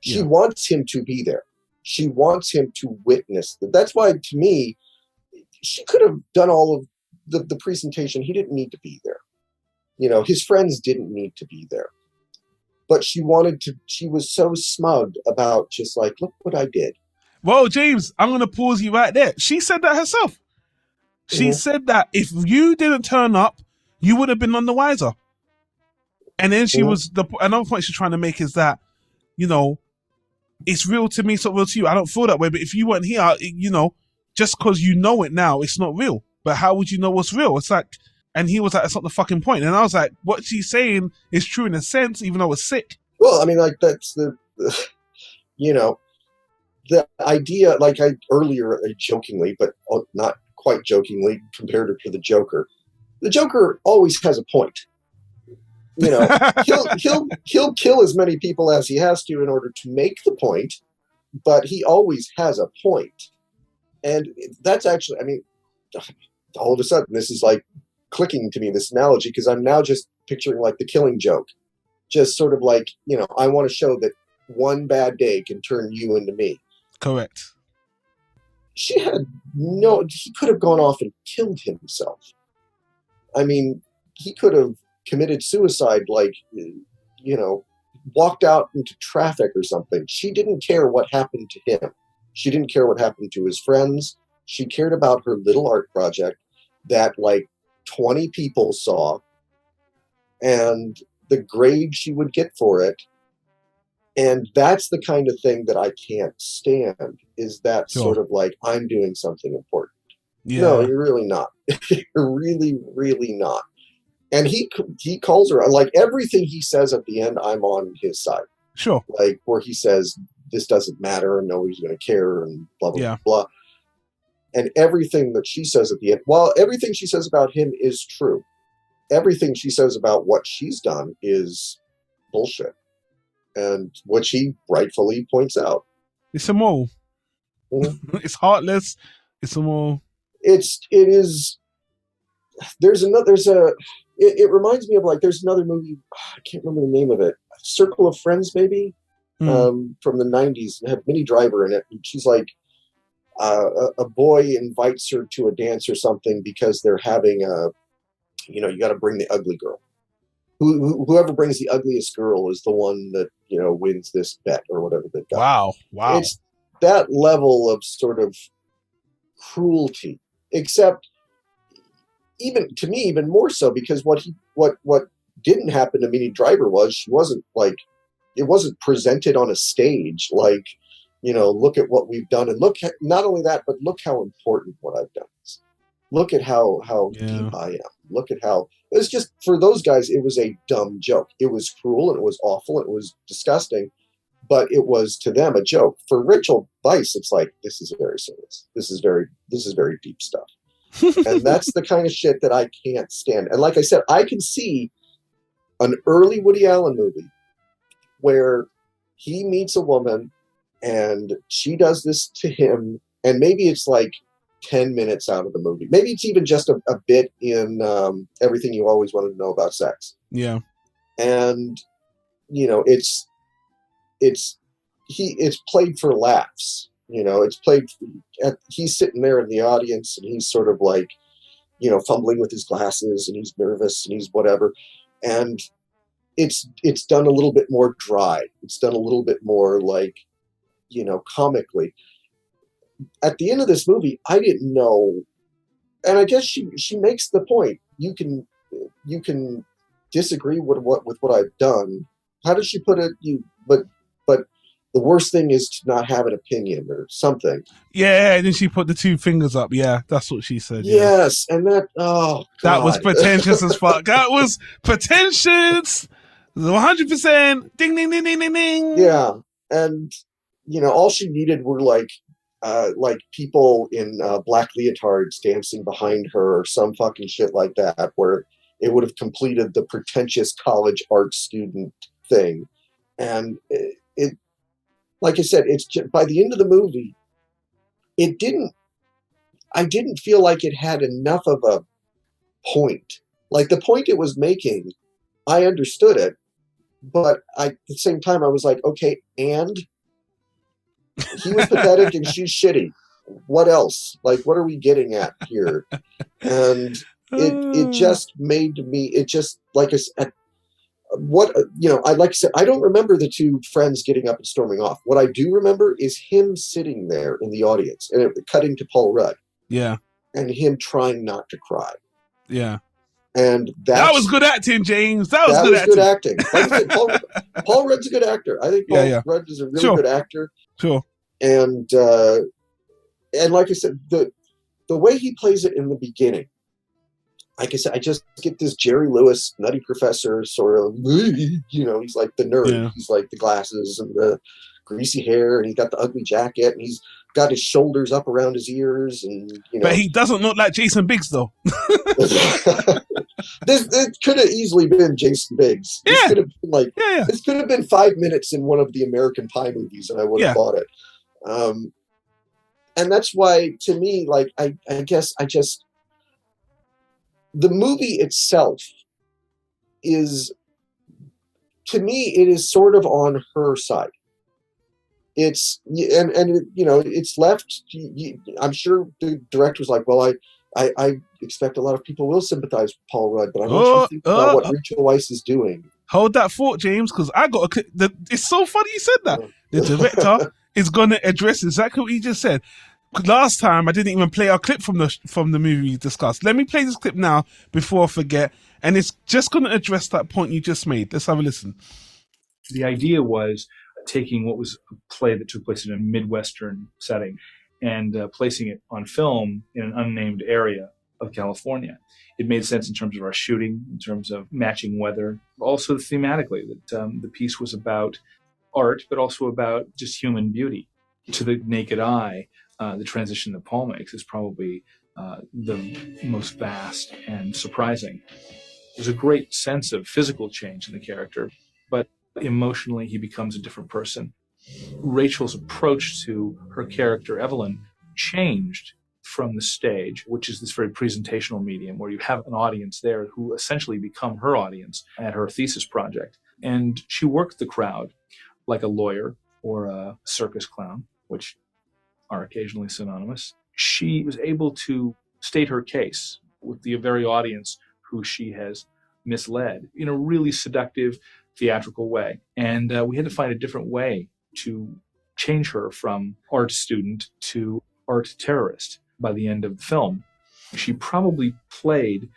She wants him to be there. She wants him to witness. That's why, to me, she could have done all of the presentation. He didn't need to be there. You know, his friends didn't need to be there. But she wanted to, she was so smug about just like, look what I did. Well, James, I'm going to pause you right there. She said that herself. She said that if you didn't turn up, you would have been none the wiser. And then she was, another point she's trying to make is that, you know, it's real to me, it's not real to you. I don't feel that way. But if you weren't here, you know, just because you know it now, it's not real. But how would you know what's real? It's like, and he was like, that's not the fucking point. And I was like, what she's saying is true in a sense, even though it's sick. Well, I mean, like, that's the you know, the idea, like I earlier jokingly, but not quite jokingly, compared it to the Joker. The Joker always has a point. You know, he'll kill as many people as he has to in order to make the point, but he always has a point. And that's actually, I mean, all of a sudden, this is like clicking to me, this analogy, because I'm now just picturing like the Killing Joke. Just sort of like, you know, I want to show that one bad day can turn you into me. Correct. He could have gone off and killed himself. I mean, he could have committed suicide, like, you know, walked out into traffic or something. She didn't care what happened to him. She didn't care what happened to his friends. She cared about her little art project that like 20 people saw and the grade she would get for it. And that's the kind of thing that I can't stand, is that sort of like, I'm doing something important. Yeah. No, you're really not. You're really, really not. And he calls her, like, everything he says at the end, I'm on his side. Sure. Like, where he says, this doesn't matter, and nobody's going to care, and blah, blah, blah. And everything that she says at the end, well, everything she says about him is true. Everything she says about what she's done is bullshit. And what she rightfully points out. It's immoral. Mm-hmm. It's heartless. It's immoral. It is. It reminds me of, like, there's another movie, I can't remember the name of it, Circle of Friends, maybe, from the 90s. It had Minnie Driver in it. And she's like, a boy invites her to a dance or something because they're having you got to bring the ugly girl. Whoever brings the ugliest girl is the one that, you know, wins this bet or whatever they've got. Wow. It's that level of sort of cruelty, except even to me, even more so, because what didn't happen to Minnie Driver was she wasn't like, it wasn't presented on a stage like, you know, look at what we've done, and look at, not only that, but look how important what I've done is. Look at how deep I am. Look at how, it was just, for those guys, it was a dumb joke. It was cruel and it was awful and it was disgusting, but it was to them a joke. For Rachel Weisz, it's like, this is very serious. This is very deep stuff. And that's the kind of shit that I can't stand. And like I said, I can see an early Woody Allen movie where he meets a woman and she does this to him, and maybe it's like 10 minutes out of the movie. Maybe it's even just a bit in Everything You Always Wanted to Know About Sex. Yeah. And, you know, it's played for laughs. You know, it's played, he's sitting there in the audience and he's sort of like, you know, fumbling with his glasses and he's nervous and he's whatever. And it's done a little bit more dry. It's done a little bit more like, you know, comically. At the end of this movie, I didn't know, and I guess she makes the point. You can disagree with what I've done. How does she put it? But the worst thing is to not have an opinion or something. Yeah, and then she put the two fingers up. Yeah, that's what she said. Yeah. Yes, and that, oh, God. That was pretentious as fuck. That was pretentious. 100%. Ding, ding, ding, ding, ding, ding. Yeah, and, you know, all she needed were like like people in black leotards dancing behind her or some fucking shit like that, where it would have completed the pretentious college art student thing. And it like I said, it's just, by the end of the movie, I didn't feel like it had enough of a point. Like the point it was making, I understood it, but at the same time, I was like, okay, and he was pathetic and she's shitty. What else? Like, what are we getting at here? And it just made me, it just, like I said, what, I like I said, I don't remember the two friends getting up and storming off. What I do remember is him sitting there in the audience and it cutting to Paul Rudd. Yeah. And him trying not to cry. Yeah. And that was good acting, James. That was good acting. Like I said, Paul Rudd's a good actor. I think Paul Rudd is a really good actor. Sure. And like I said, the way he plays it in the beginning, like I said, I just get this Jerry Lewis nutty professor sort of, he's like the nerd. Yeah. He's like the glasses and the greasy hair, and he's got the ugly jacket, and he's got his shoulders up around his ears, and But he doesn't look like Jason Biggs, though. This could have easily been Jason Biggs. Yeah. This could have been this could have been 5 minutes in one of the American Pie movies, and I would have bought it. And that's why, to me, like I guess the movie itself is, to me, it is sort of on her side. It's it's left. I'm sure the director was like, well, I expect a lot of people will sympathize with Paul Rudd, but I want you to think about what Rachel Weisz is doing. Hold that thought, James, because I got it's so funny you said that. The director is going to address exactly what he just said. Last time I didn't even play our clip from the movie we discussed. Let me play this clip now before I forget, and it's just going to address that point you just made. Let's have a listen. The idea was taking what was a play that took place in a Midwestern setting and placing it on film in an unnamed area of California. It made sense in terms of our shooting, in terms of matching weather, also thematically, that the piece was about art, but also about just human beauty. To the naked eye, the transition that Paul makes is probably the most vast and surprising. There's a great sense of physical change in the character, but emotionally he becomes a different person. Rachel's approach to her character, Evelyn, changed from the stage, which is this very presentational medium where you have an audience there who essentially become her audience at her thesis project. And she worked the crowd like a lawyer or a circus clown, which are occasionally synonymous. She was able to state her case with the very audience who she has misled in a really seductive, theatrical way. And we had to find a different way to change her from art student to art terrorist by the end of the film. She probably played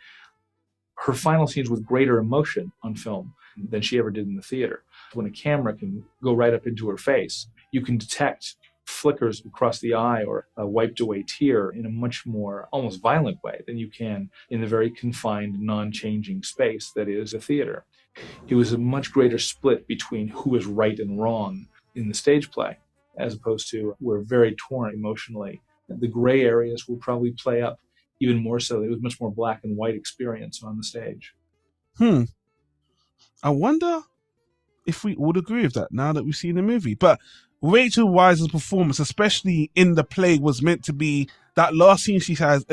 her final scenes with greater emotion on film than she ever did in the theater. When a camera can go right up into her face, you can detect flickers across the eye or a wiped away tear in a much more almost violent way than you can in the very confined, non-changing space that is a theater. It was a much greater split between who is right and wrong in the stage play, as opposed to we're very torn emotionally. The gray areas will probably play up even more so. It was much more black and white experience on the stage. I wonder if we all agree with that now that we've seen the movie. But Rachel Weisz's performance, especially in the play, was meant to be that last scene she has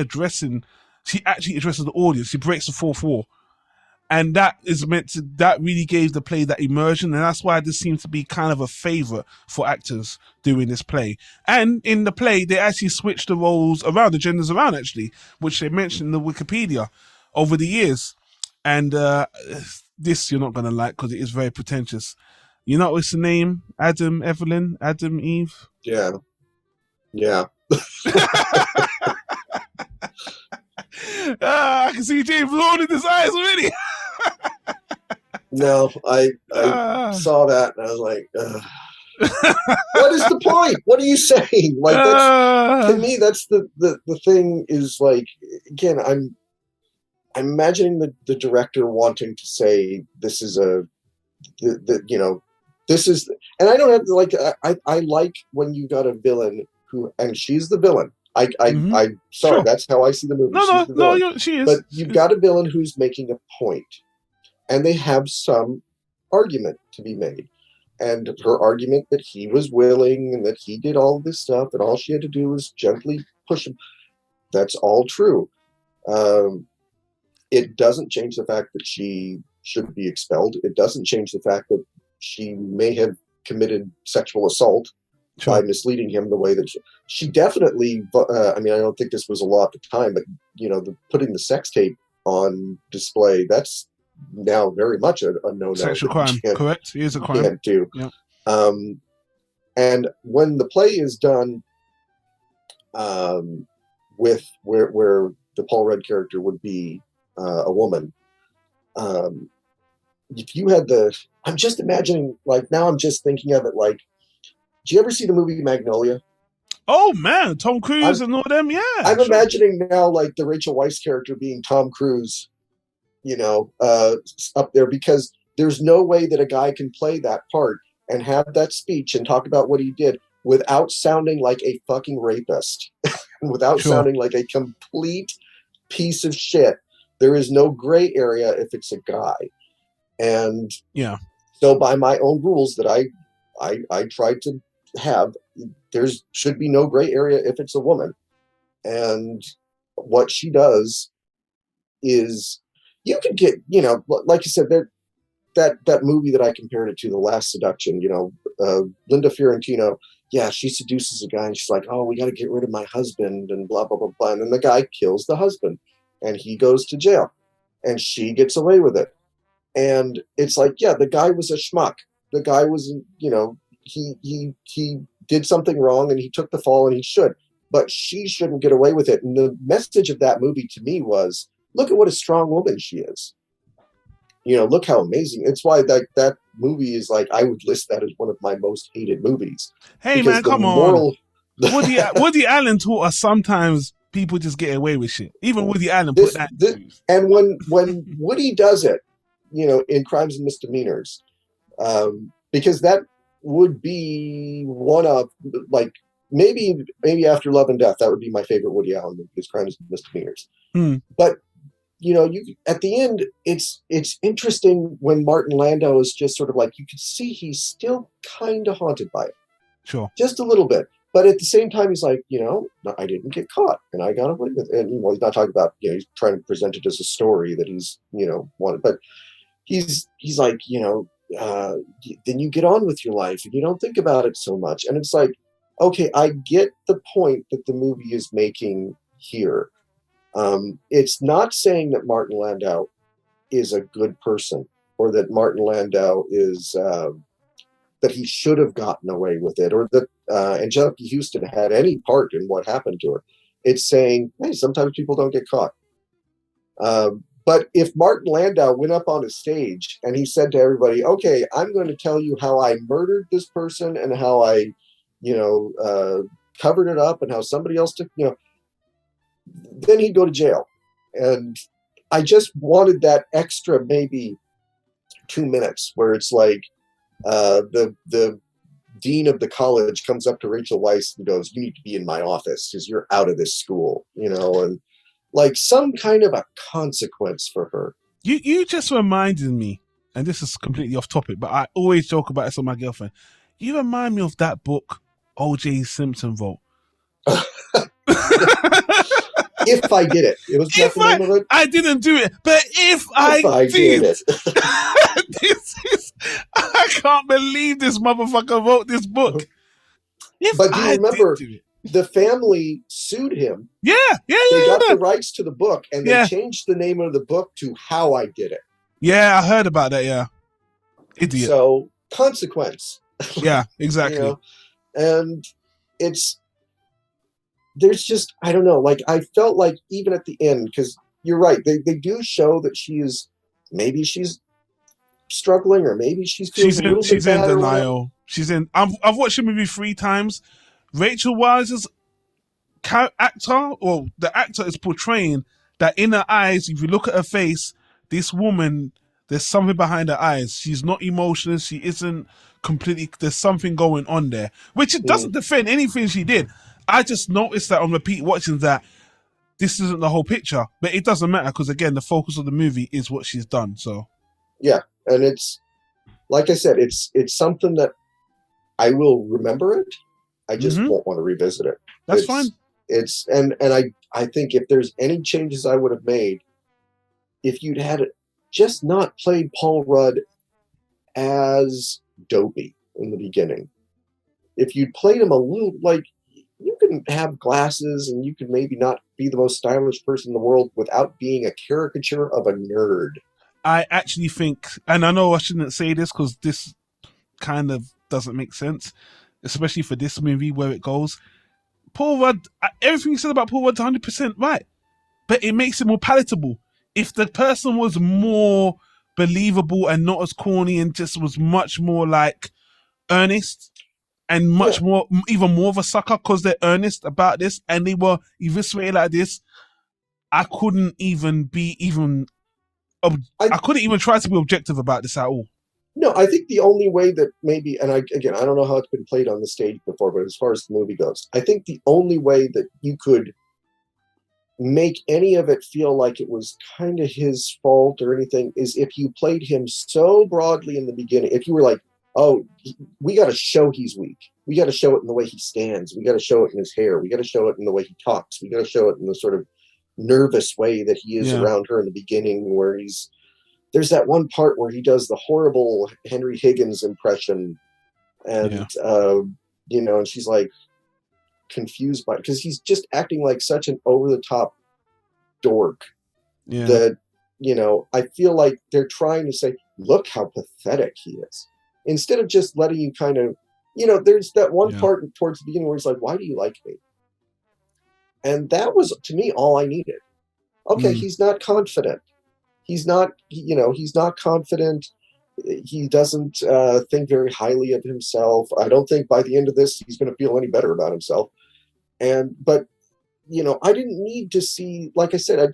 she actually addresses the audience. She breaks the fourth wall. And that really gave the play that immersion. And that's why this seems to be kind of a favorite for actors doing this play. And in the play, they actually switched the roles around, the genders around, actually, which they mentioned in the Wikipedia over the years. And this you're not going to like because it is very pretentious. You know what's the name? Adam, Evelyn, Adam, Eve? Yeah. Yeah. I can see James rolling his eyes already. No, I saw that and I was like, what is the point? What are you saying? Like, that's, to me, that's the thing is like, again, I'm imagining the director wanting to say this is this is, and I don't have to, like, I like when you got a villain and she's the villain. I'm sorry, Sure. that's how I see the movie. She's the villain. She is. But you've got a villain who's making a point, and they have some argument to be made. And her argument that he was willing and that he did all this stuff, and all she had to do was gently push him. That's all true. It doesn't change the fact that she should be expelled. It doesn't change the fact that she may have committed sexual assault by misleading him the way that she definitely, I mean, I don't think this was a law at the time, but, you know, putting the sex tape on display, that's now very much a no-no. Sexual crime, correct? It is a crime. Can't do. Yeah. And when the play is done with where the Paul Rudd character would be a woman, if you had I'm just imagining, like, now I'm just thinking of it like, did you ever see the movie Magnolia? Oh man, Tom Cruise and all them, yeah. I'm imagining now like the Rachel Weisz character being Tom Cruise, you know, up there, because there's no way that a guy can play that part and have that speech and talk about what he did without sounding like a fucking rapist, without sounding like a complete piece of shit. There is no gray area if it's a guy. And so by my own rules that I tried to have, should be no gray area if it's a woman. And what she does is, you could get, you know, like you said, that movie that I compared it to, The Last Seduction, you know, Linda Fiorentino, she seduces a guy and she's like, oh, we got to get rid of my husband and blah, blah, blah, blah. And then the guy kills the husband and he goes to jail and she gets away with it. And it's like, the guy was a schmuck. The guy was, you know, he did something wrong and he took the fall and he should, but she shouldn't get away with it. And the message of that movie to me was, look at what a strong woman she is. You know, look how amazing. It's why that movie is like, I would list that as one of my most hated movies. Hey man, come on. Woody Allen taught us sometimes people just get away with shit. Even Woody Allen put that. And when Woody does it, you know, in Crimes and Misdemeanors, because that would be one of, like, maybe after Love and Death, that would be my favorite Woody Allen movie, is Crimes and Misdemeanors. But you know, at the end, it's interesting when Martin Landau is just sort of like, you can see he's still kind of haunted by it. Sure. Just a little bit. But at the same time, he's like, you know, I didn't get caught and I got away with it. And, you know, he's not talking about, you know, he's trying to present it as a story that he's, you know, wanted. But he's like, you know, then you get on with your life and you don't think about it so much. And it's like, okay, I get the point that the movie is making here. It's not saying that Martin Landau is a good person or that Martin Landau is, that he should have gotten away with it, or that Angelica Houston had any part in what happened to her. It's saying, hey, sometimes people don't get caught. But if Martin Landau went up on a stage and he said to everybody, okay, I'm going to tell you how I murdered this person and how I, you know, covered it up and how somebody else took, you know, then he'd go to jail. And I just wanted that extra maybe 2 minutes where it's like the dean of the college comes up to Rachel Weisz and goes, you need to be in my office because you're out of this school, you know, and like some kind of a consequence for her. You just reminded me, and this is completely off topic, but I always joke about this with my girlfriend. You remind me of that book O.J. Simpson wrote. If I did it. It was the name of it. I didn't do it, but if I did it. I can't believe this motherfucker wrote this book. But do you remember the family sued him? Yeah. They got the rights to the book and they changed the name of the book to How I Did It. Yeah, I heard about that, yeah. Idiot. So, consequence. Yeah, exactly. You know? And there's just, I don't know, like I felt like even at the end, because you're right, they do show that maybe she's struggling, or maybe she's in denial. I've watched the movie 3 times. Rachel Weisz's actor, or the actor, is portraying that in her eyes, if you look at her face, this woman, there's something behind her eyes. She's not emotional. She isn't completely, there's something going on there, which it doesn't defend anything she did. I just noticed that on repeat watching that this isn't the whole picture, but it doesn't matter because again, the focus of the movie is what she's done. So yeah, and it's like I said, it's something that I will remember it. I just won't want to revisit it. That's fine. It's and I think if there's any changes I would have made, if you'd had just not played Paul Rudd as dopey in the beginning, if you'd played him a little like you can have glasses and you can maybe not be the most stylish person in the world without being a caricature of a nerd. I actually think, and I know I shouldn't say this because this kind of doesn't make sense, especially for this movie where it goes. Paul Rudd, everything you said about Paul Rudd's 100% right, but it makes it more palatable. If the person was more believable and not as corny and just was much more like earnest and much more, even more of a sucker because they're earnest about this and they were eviscerated like this, I couldn't even I couldn't even try to be objective about this at all. No, I think the only way that maybe, and I don't know how it's been played on the stage before, but as far as the movie goes, I think the only way that you could make any of it feel like it was kind of his fault or anything is if you played him so broadly in the beginning. If you were like, oh, we got to show he's weak. We got to show it in the way he stands. We got to show it in his hair. We got to show it in the way he talks. We got to show it in the sort of nervous way that he is around her in the beginning, where there's that one part where he does the horrible Henry Higgins impression, and and she's like confused by it because he's just acting like such an over the top dork that I feel like they're trying to say, look how pathetic he is, instead of just letting you kind of, there's that one part towards the beginning where he's like, why do you like me? And that was, to me, all I needed. Okay, he's not confident. He's not confident. He doesn't think very highly of himself. I don't think by the end of this he's going to feel any better about himself. But I didn't need to see, like I said,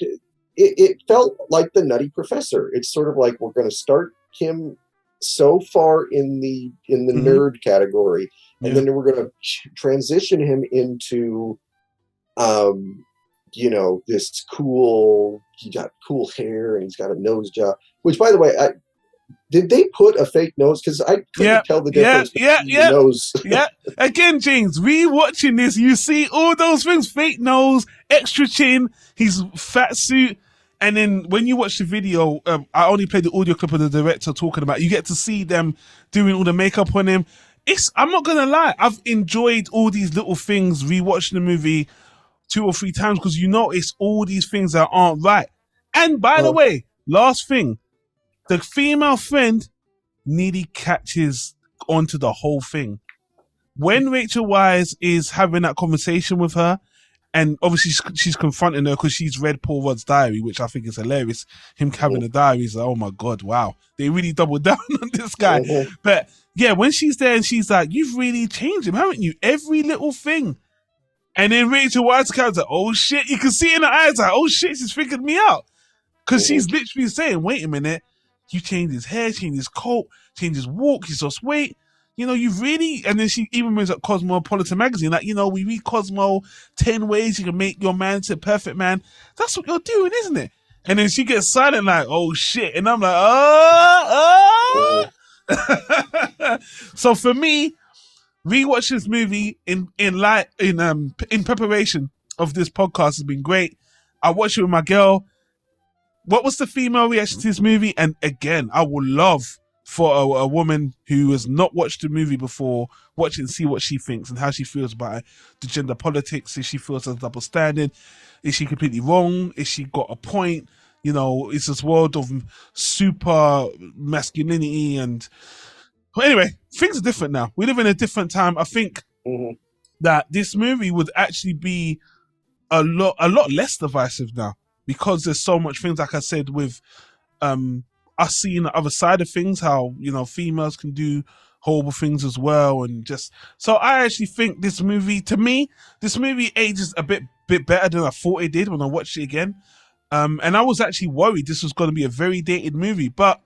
it felt like the Nutty Professor. It's sort of like we're going to start him so far in the nerd category, and then we're going to transition him into this cool, he got cool hair and he's got a nose job, which, by the way, did they put a fake nose? Because I couldn't tell the difference between the nose. Again, James, re-watching this, you see all those things, fake nose, extra chin, his fat suit. And then when you watch the video, I only played the audio clip of the director talking about it. You get to see them doing all the makeup on him. I'm not going to lie, I've enjoyed all these little things, re-watching the movie 2 or 3 times, because you notice all these things that aren't right. And by the way, last thing, the female friend nearly catches onto the whole thing. When Rachel Weisz is having that conversation with her, and obviously she's confronting her because she's read Paul Rudd's diary, which I think is hilarious. Him having a diary is like, oh my God, wow. They really doubled down on this guy. But yeah, when she's there and she's like, you've really changed him, haven't you? Every little thing. And then Rachel Weisz comes like, oh shit, you can see in her eyes like, oh shit, she's figured me out. Because she's literally saying, wait a minute, you changed his hair, changed his coat, changed his walk, he's lost weight. You've really, and then she even brings up Cosmopolitan magazine, like, we read Cosmo, 10 ways you can make your man to a perfect man. That's what you're doing, isn't it? And then she gets silent like, oh shit. And I'm like, oh. So for me, rewatch this movie in preparation of this podcast has been great. I watched it with my girl. What was the female reaction to this movie? And again, I would love for a woman who has not watched the movie before, watch it and see what she thinks and how she feels about it. The gender politics, if she feels there's double standard, is she completely wrong? Is she got a point? It's this world of super masculinity and... Well, anyway, things are different now. We live in a different time. I think that this movie would actually be a lot less divisive now, because there's so much things, like I said, with us seeing the other side of things, how females can do horrible things as well, and just so I actually think this movie ages a bit better than I thought it did when I watched it again, and I was actually worried this was going to be a very dated movie, but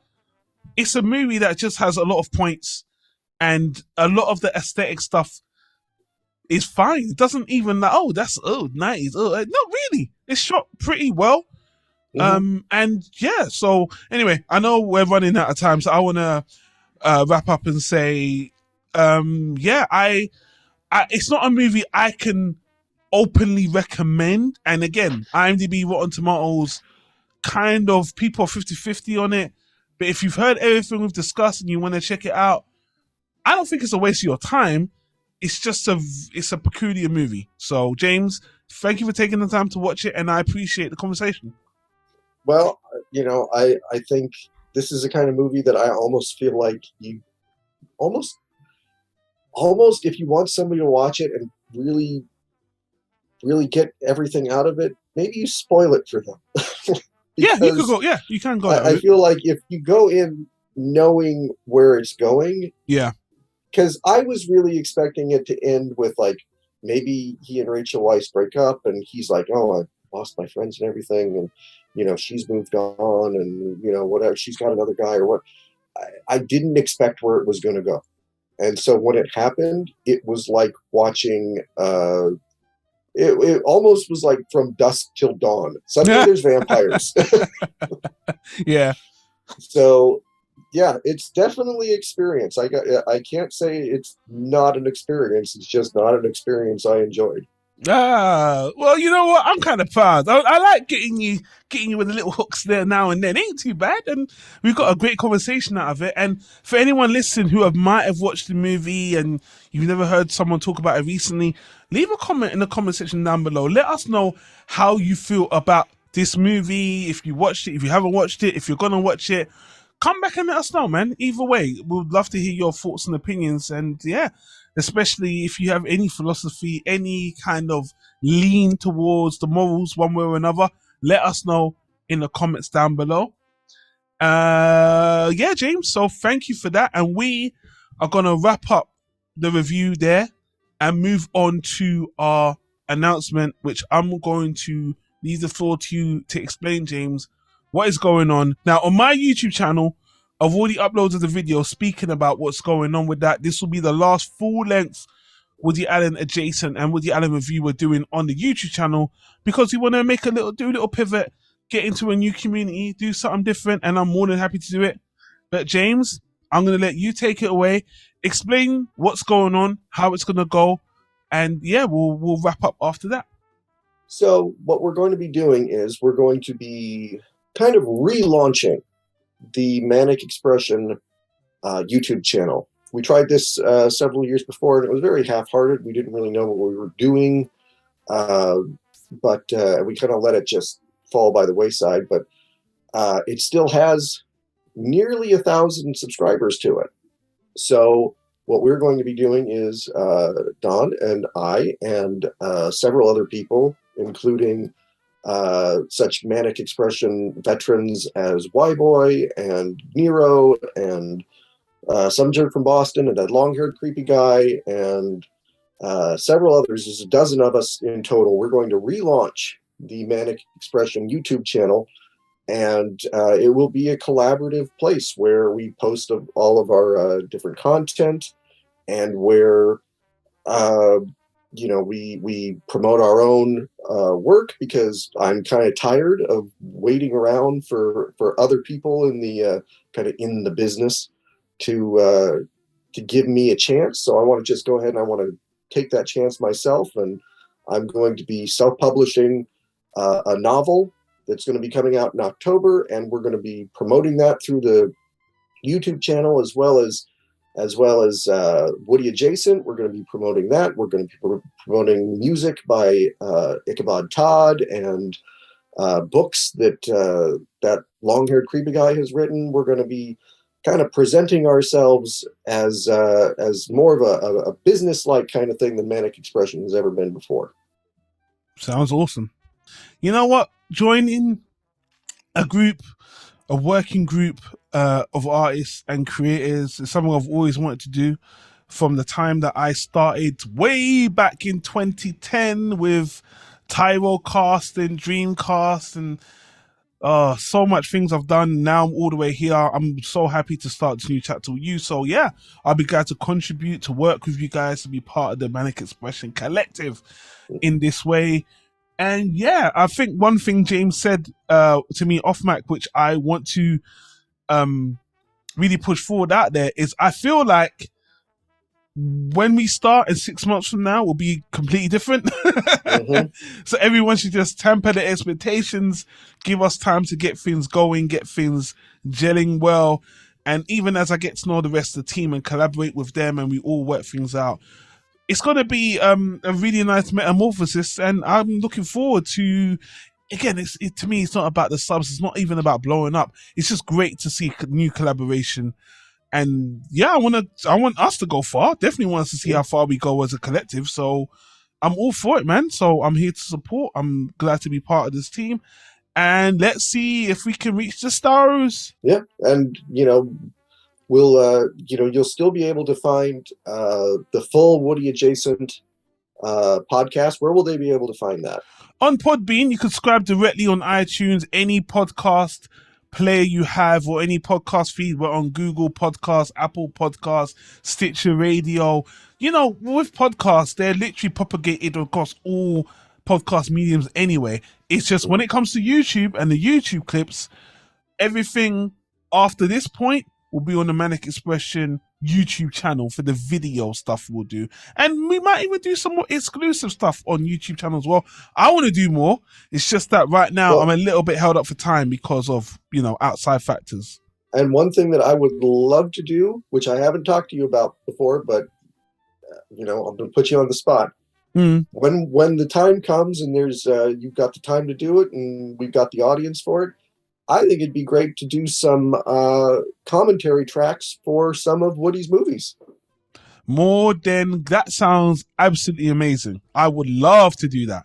it's a movie that just has a lot of points, and a lot of the aesthetic stuff is fine. It doesn't even like, oh, that's 90s. Oh, not really. It's shot pretty well. And yeah, so anyway, I know we're running out of time, so I want to wrap up and say, yeah, I it's not a movie I can openly recommend. And again, IMDb, Rotten Tomatoes, kind of people are 50-50 on it. But if you've heard everything we've discussed and you want to check it out, I don't think it's a waste of your time. It's just it's a peculiar movie. So James, thank you for taking the time to watch it, and I appreciate the conversation. Well, I think this is the kind of movie that I almost feel like you almost if you want somebody to watch it and really get everything out of it, maybe you spoil it for them. Yeah, you could go. Yeah, you can go. I feel like if you go in knowing where it's going, yeah, because I was really expecting it to end with like maybe he and Rachel Weisz break up, and he's like, "Oh, I lost my friends and everything," and she's moved on, and whatever, she's got another guy or what. I didn't expect where it was going to go, and so when it happened, it was like watching. It almost was like from dusk till dawn. Suddenly there's vampires. Yeah. So, yeah, it's definitely experience. I can't say it's not an experience. It's just not an experience I enjoyed. Well, you know what? I'm kind of proud. I like getting you with the little hooks there now and then. Ain't too bad, and we've got a great conversation out of it. And for anyone listening who might have watched the movie and you've never heard someone talk about it recently, leave a comment in the comment section down below. Let us know how you feel about this movie. If you watched it, if you haven't watched it, if you're gonna watch it, come back and let us know, man. Either way, we'd love to hear your thoughts and opinions. And yeah, especially if you have any philosophy, any kind of lean towards the morals one way or another, let us know in the comments down below. Yeah, James, so thank you for that. And we are going to wrap up the review there and move on to our announcement, which I'm going to leave the floor to you to explain, James, what is going on. Now, on my YouTube channel, I've already uploaded a video speaking about what's going on with that. This will be the last full-length Woody Allen Adjacent and Woody Allen review we're doing on the YouTube channel, because we want to make do a little pivot, get into a new community, do something different, and I'm more than happy to do it. But James, I'm going to let you take it away, explain what's going on, how it's going to go, and yeah, we'll wrap up after that. So what we're going to be doing is we're going to be kind of relaunching the Manic Expression YouTube channel. We tried this several years before, and it was very half-hearted. We didn't really know what we were doing, but we kind of let it just fall by the wayside. But it still has nearly 1,000 subscribers to it. So what we're going to be doing is Don and I and several other people, including such Manic Expression veterans as Y-Boy and Nero and some jerk from Boston and that long-haired creepy guy and several others. There's a dozen of us in total. We're going to relaunch the Manic Expression YouTube channel, and it will be a collaborative place where we post all of our different content, and where we promote our own work, because I'm kind of tired of waiting around for other people in the kind of in the business to give me a chance. So I want to just go ahead and I want to take that chance myself, and I'm going to be self-publishing a novel that's going to be coming out in October, and we're going to be promoting that through the YouTube channel as well as Woody Adjacent. We're going to be promoting that. We're going to be promoting music by Ichabod Todd and books that that long-haired creepy guy has written. We're going to be kind of presenting ourselves as more of a business-like kind of thing than Manic Expression has ever been before. Sounds awesome. You know what? Joining a working group of artists and creators is something I've always wanted to do from the time that I started way back in 2010 with Tyrocast and Dreamcast, and So much things I've done. Now I'm all the way here. I'm so happy to start this new chapter with you. So yeah, I'll be glad to contribute, to work with you guys, to be part of the Manic Expression Collective in this way. And yeah, I think one thing James said to me off mic, which I want to really push forward out there, is I feel like when we start in 6 months from now will be completely different. Mm-hmm. So everyone should just temper their expectations, give us time to get things going, get things gelling well. And even as I get to know the rest of the team and collaborate with them and we all work things out, it's going to be a really nice metamorphosis. And I'm looking forward to, again, to me, it's not about the subs. It's not even about blowing up. It's just great to see new collaboration. And yeah, I want us to go far. Definitely want us to see how far we go as a collective. So I'm all for it, man. So I'm here to support. I'm glad to be part of this team. And let's see if we can reach the stars. Yeah. And, we'll, you'll still be able to find the full Woody Adjacent podcast. Where will they be able to find that? On Podbean. You can subscribe directly on iTunes, any podcast player you have, or any podcast feed. We're on Google Podcasts, Apple Podcasts, Stitcher Radio. With podcasts, they're literally propagated across all podcast mediums anyway. It's just when it comes to YouTube and the YouTube clips, everything after this point will be on the Manic Expression YouTube channel for the video stuff we'll do. And we might even do some more exclusive stuff on YouTube channel as well. I want to do more. It's just that right now I'm a little bit held up for time because of, outside factors. And one thing that I would love to do, which I haven't talked to you about before, but, I'm going to put you on the spot. When the time comes and there's you've got the time to do it and we've got the audience for it, I think it'd be great to do some commentary tracks for some of Woody's movies. That sounds absolutely amazing. I would love to do that.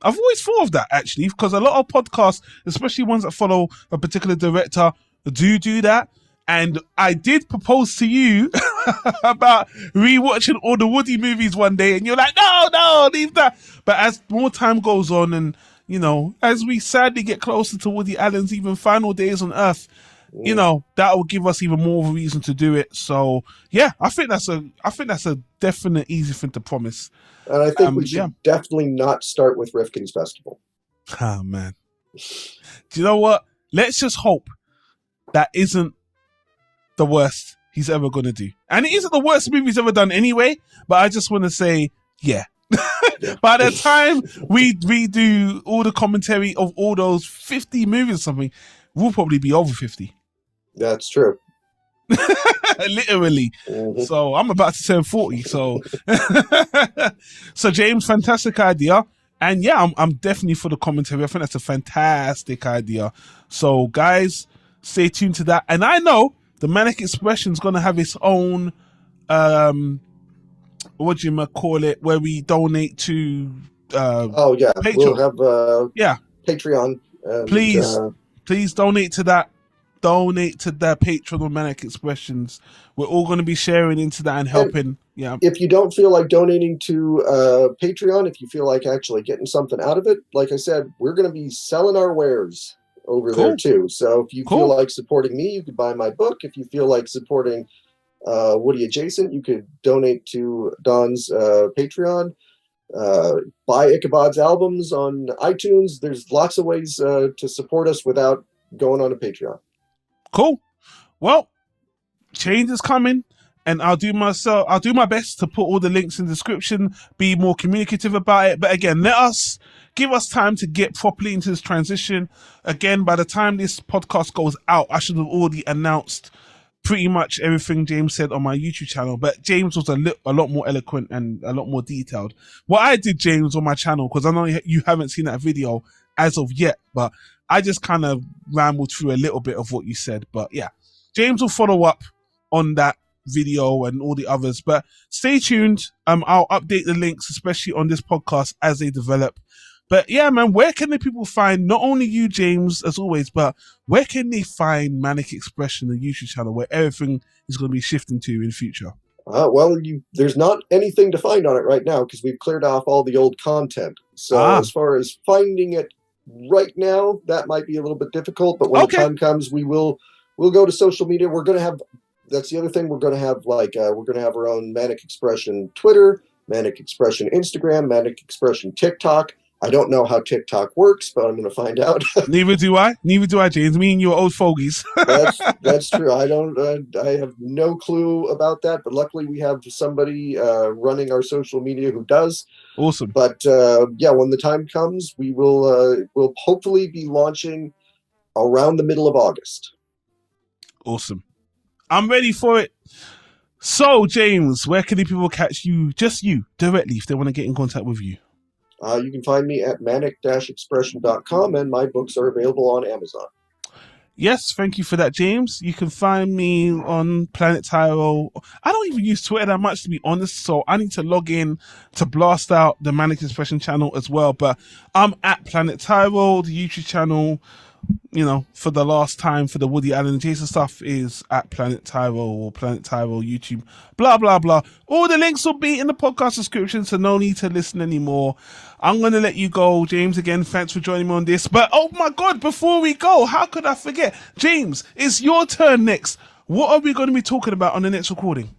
I've always thought of that, actually, because a lot of podcasts, especially ones that follow a particular director, do that. And I did propose to you about rewatching all the Woody movies one day, and you're like, no, leave that. But as more time goes on and as we sadly get closer to Woody Allen's even final days on Earth, that will give us even more of a reason to do it. So yeah, I think that's a definite easy thing to promise. And I think we should definitely not start with Rifkin's Festival. Oh man. Do you know what? Let's just hope that isn't the worst he's ever gonna do. And it isn't the worst movie he's ever done anyway, but I just want to say, yeah. By the time we do all the commentary of all those 50 movies or something, we'll probably be over 50. That's true. Literally. Mm-hmm. So I'm about to turn 40. So, so James, fantastic idea. And yeah, I'm definitely for the commentary. I think that's a fantastic idea. So guys, stay tuned to that. And I know the Manic Expression is going to have its own what do you call it, where we donate to Patreon. We'll have Patreon, and, please donate to that Patreon of Manic Expressions. We're all going to be sharing into that and helping. If you don't feel like donating to Patreon, if you feel like actually getting something out of it, like I said, we're going to be selling our wares over there too. So if you feel like supporting me, you could buy my book. If you feel like supporting Woody Adjacent, you could donate to Don's Patreon, buy Ichabod's albums on iTunes. There's lots of ways to support us without going on a Patreon. Cool. Well, change is coming, and I'll do my best to put all the links in the description, be more communicative about it. But again, give us time to get properly into this transition. Again, by the time this podcast goes out, I should have already announced pretty much everything James said on my YouTube channel, but James was a lot more eloquent and a lot more detailed. What I did, James, on my channel, because I know you haven't seen that video as of yet, but I just kind of rambled through a little bit of what you said. But yeah, James will follow up on that video and all the others, but stay tuned. I'll update the links, especially on this podcast, as they develop. But yeah, man, where can the people find not only you, James, as always, but where can they find Manic Expression, the YouTube channel, where everything is going to be shifting to in future? There's not anything to find on it right now because we've cleared off all the old content. So as far as finding it right now, that might be a little bit difficult, but when Okay. the time comes, we'll go to social media. We're going to have, that's the other thing, we're going to have we're going to have our own Manic Expression Twitter, Manic Expression Instagram, Manic Expression TikTok. I don't know how TikTok works, but I'm going to find out. Neither do I, James. Me and you are old fogies. That's true. I have no clue about that, but luckily we have somebody running our social media who does. Awesome. But yeah, when the time comes, we'll hopefully be launching around the middle of August. Awesome. I'm ready for it. So, James, where can the people catch you, just you, directly, if they want to get in contact with you? You can find me at manic-expression.com, and my books are available on Amazon. Yes, thank you for that, James. You can find me on Planet Tyro. I don't even use Twitter that much, to be honest, so I need to log in to blast out the Manic Expression channel as well. But I'm at Planet Tyro. The YouTube channel, for the last time for the WoodyAllenAdjacent stuff is at Planet Tyro or Planet Tyro YouTube, blah, blah, blah. All the links will be in the podcast description, so no need to listen anymore. I'm going to let you go, James. Again, thanks for joining me on this. But, oh my God, before we go, how could I forget? James, it's your turn next. What are we going to be talking about on the next recording?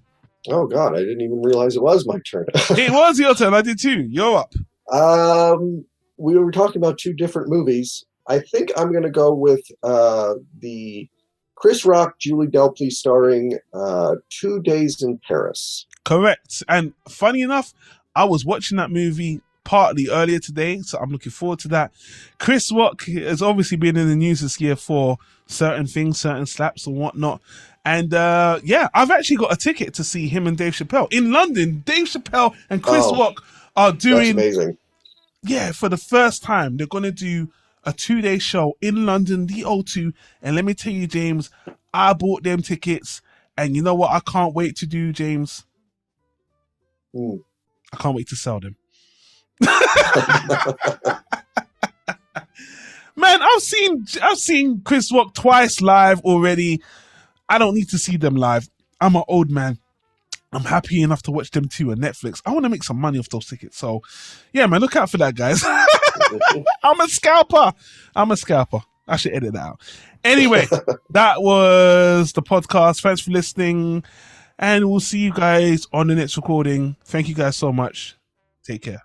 Oh, God, I didn't even realize it was my turn. It was your turn. I did too. You're up. We were talking about two different movies. I think I'm going to go with the Chris Rock, Julie Delpy starring 2 Days in Paris. Correct. And funny enough, I was watching that movie partly earlier today, so I'm looking forward to that. Chris Rock has obviously been in the news this year for certain things, certain slaps and whatnot. And yeah, I've actually got a ticket to see him and Dave Chappelle in London. Dave Chappelle and Chris Rock are doing... That's amazing. Yeah, for the first time, they're going to do a 2-day show in London, the O2. And let me tell you, James, I bought them tickets. And you know what I can't wait to do, James? I can't wait to sell them. Man, I've seen Chris Rock twice live already. I don't need to see them live. I'm an old man. I'm happy enough to watch them too on Netflix. I want to make some money off those tickets. So, yeah, man, look out for that, guys. I'm a scalper. I should edit that out. Anyway, that was the podcast. Thanks for listening. And we'll see you guys on the next recording. Thank you guys so much. Take care.